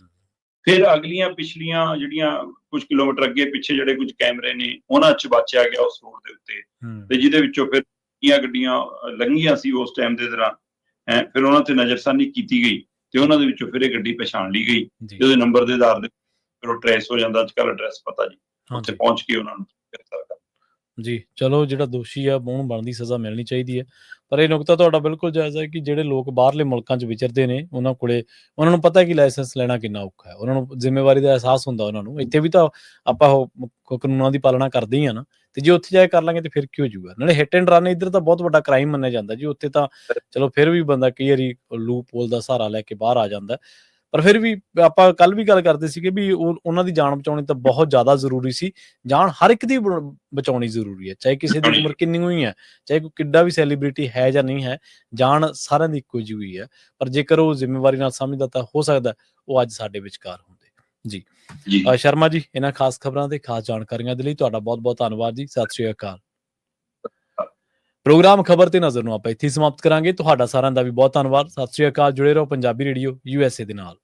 ਫਿਰ ਅਗਲੀਆਂ ਪਿਛਲੀਆਂ ਜਿਹੜੀਆਂ ਕੁਝ ਕਿਲੋਮੀਟਰ ਅੱਗੇ ਪਿੱਛੇ ਜਿਹੜੇ ਕੁਝ ਕੈਮਰੇ ਨੇ ਉਹਨਾਂ 'ਚ ਵਾਚਿਆ ਗਿਆ ਉਸ ਰੋਡ ਦੇ ਉੱਤੇ, ਤੇ ਜਿਹਦੇ ਵਿੱਚੋਂ ਫਿਰ ਗੱਡੀਆਂ ਲੰਘੀਆਂ ਸੀ ਉਸ ਟਾਈਮ ਦੇ ਦੌਰਾਨ, ਫਿਰ ਉਹਨਾਂ ਤੇ ਨਜ਼ਰਸਾਨੀ ਕੀਤੀ ਗਈ ਤੇ ਉਹਨਾਂ ਦੇ ਵਿੱਚੋਂ ਫਿਰ ਇਹ ਗੱਡੀ ਪਛਾਣ ਲਈ ਗਈ, ਜਿਹਦੇ ਨੰਬਰ ਦੇ ਆਧਾਰ ਤੇ ਫਿਰ ਉਹ ਟਰੇਸ ਹੋ ਜਾਂਦਾ। ਅੱਜ ਕੱਲ੍ਹ ਐਡਰੈਸ ਪਤਾ ਜੀ, ਉੱਥੇ ਪਹੁੰਚ ਕੇ ਉਹਨਾਂ ਨੂੰ ਗ੍ਰਿਫਤਾਰ ਕਰ ਜੀ। ਚਲੋ ਜਿਹੜਾ ਦੋਸ਼ੀ ਆ ਉਹਨੂੰ ਬਣਦੀ ਸਜ਼ਾ ਮਿਲਣੀ ਚਾਹੀਦੀ ਹੈ, ਪਰ ਇਹ ਨੁਕਤਾ ਤੁਹਾਡਾ ਬਿਲਕੁਲ ਜਾਇਜ਼ ਹੈ ਕਿ ਜਿਹੜੇ ਲੋਕ ਬਾਹਰਲੇ ਮੁਲਕਾਂ 'ਚ ਵਿਚਰਦੇ ਨੇ ਉਹਨਾਂ ਨੂੰ ਪਤਾ ਕਿ ਲਾਇਸੈਂਸ ਲੈਣਾ ਕਿੰਨਾ ਔਖਾ ਹੈ, ਉਹਨਾਂ ਨੂੰ ਜ਼ਿੰਮੇਵਾਰੀ ਦਾ ਅਹਿਸਾਸ ਹੁੰਦਾ। ਉਹਨਾਂ ਨੂੰ ਇੱਥੇ ਵੀ ਤਾਂ ਆਪਾਂ ਉਹ ਕਾਨੂੰਨਾਂ ਦੀ ਪਾਲਣਾ ਕਰਦੇ ਹੀ ਆ ਨਾ, ਤੇ ਜੇ ਉੱਥੇ ਜਾ ਕੇ ਕਰ ਲਾਂਗੇ ਤੇ ਫਿਰ ਕੀ ਹੋ ਜਾਊਗਾ। ਨਾਲੇ ਹਿੱਟ ਐਂਡ ਰਨ ਇੱਧਰ ਤਾਂ ਬਹੁਤ ਵੱਡਾ ਕ੍ਰਾਈਮ ਮੰਨਿਆ ਜਾਂਦਾ ਜੀ, ਉੱਥੇ ਤਾਂ ਚਲੋ ਫਿਰ ਵੀ ਬੰਦਾ ਕਈ ਵਾਰੀ ਲੂਪ ਹੋਲ ਦਾ ਸਹਾਰਾ ਲੈ ਕੇ ਬਾਹਰ ਆ ਜਾਂਦਾ, ਪਰ ਫਿਰ ਵੀ ਆਪਾਂ ਕੱਲ ਵੀ ਗੱਲ ਕਰਦੇ ਸੀਗੇ ਵੀ ਉਹਨਾਂ ਦੀ ਜਾਨ ਬਚਾਉਣੀ ਤਾਂ ਬਹੁਤ ਜ਼ਿਆਦਾ ਜ਼ਰੂਰੀ ਸੀ। ਜਾਨ ਹਰ ਇੱਕ ਦੀ ਬਚਾਉਣੀ ਜ਼ਰੂਰੀ ਹੈ, ਚਾਹੇ ਕਿਸੇ ਦੀ ਉਮਰ ਕਿੰਨੀ ਹੋਈ ਹੈ, ਚਾਹੇ ਕੋਈ ਕਿੱਡਾ ਵੀ ਸੈਲੀਬ੍ਰਿਟੀ ਹੈ ਜਾਂ ਨਹੀਂ ਹੈ, ਜਾਨ ਸਾਰਿਆਂ ਦੀ ਇੱਕੋ ਜਿਹੀ ਹੋਈ ਹੈ। ਪਰ ਜੇਕਰ ਉਹ ਜ਼ਿੰਮੇਵਾਰੀ ਨਾਲ ਸਮਝਦਾ ਤਾਂ ਹੋ ਸਕਦਾ ਉਹ ਅੱਜ ਸਾਡੇ ਵਿਚਕਾਰ ਹੁੰਦੇ। ਜੀ ਸ਼ਰਮਾ ਜੀ, ਇਹਨਾਂ ਖਾਸ ਖਬਰਾਂ ਤੇ ਖਾਸ ਜਾਣਕਾਰੀਆਂ ਦੇ ਲਈ ਤੁਹਾਡਾ ਬਹੁਤ ਬਹੁਤ ਧੰਨਵਾਦ ਜੀ। ਸਤਿ ਸ਼੍ਰੀ ਅਕਾਲ। ਪ੍ਰੋਗਰਾਮ ਖਬਰ ਤੇ ਨਜ਼ਰ ਨੂੰ ਆਪਾਂ ਇੱਥੇ ਸਮਾਪਤ ਕਰਾਂਗੇ। ਤੁਹਾਡਾ ਸਾਰਿਆਂ ਦਾ ਵੀ ਬਹੁਤ ਧੰਨਵਾਦ। ਸਤਿ ਸ਼੍ਰੀ ਅਕਾਲ। ਜੁੜੇ ਰਹੋ ਪੰਜਾਬੀ ਰੇਡੀਓ USA ਦੇ ਨਾਲ।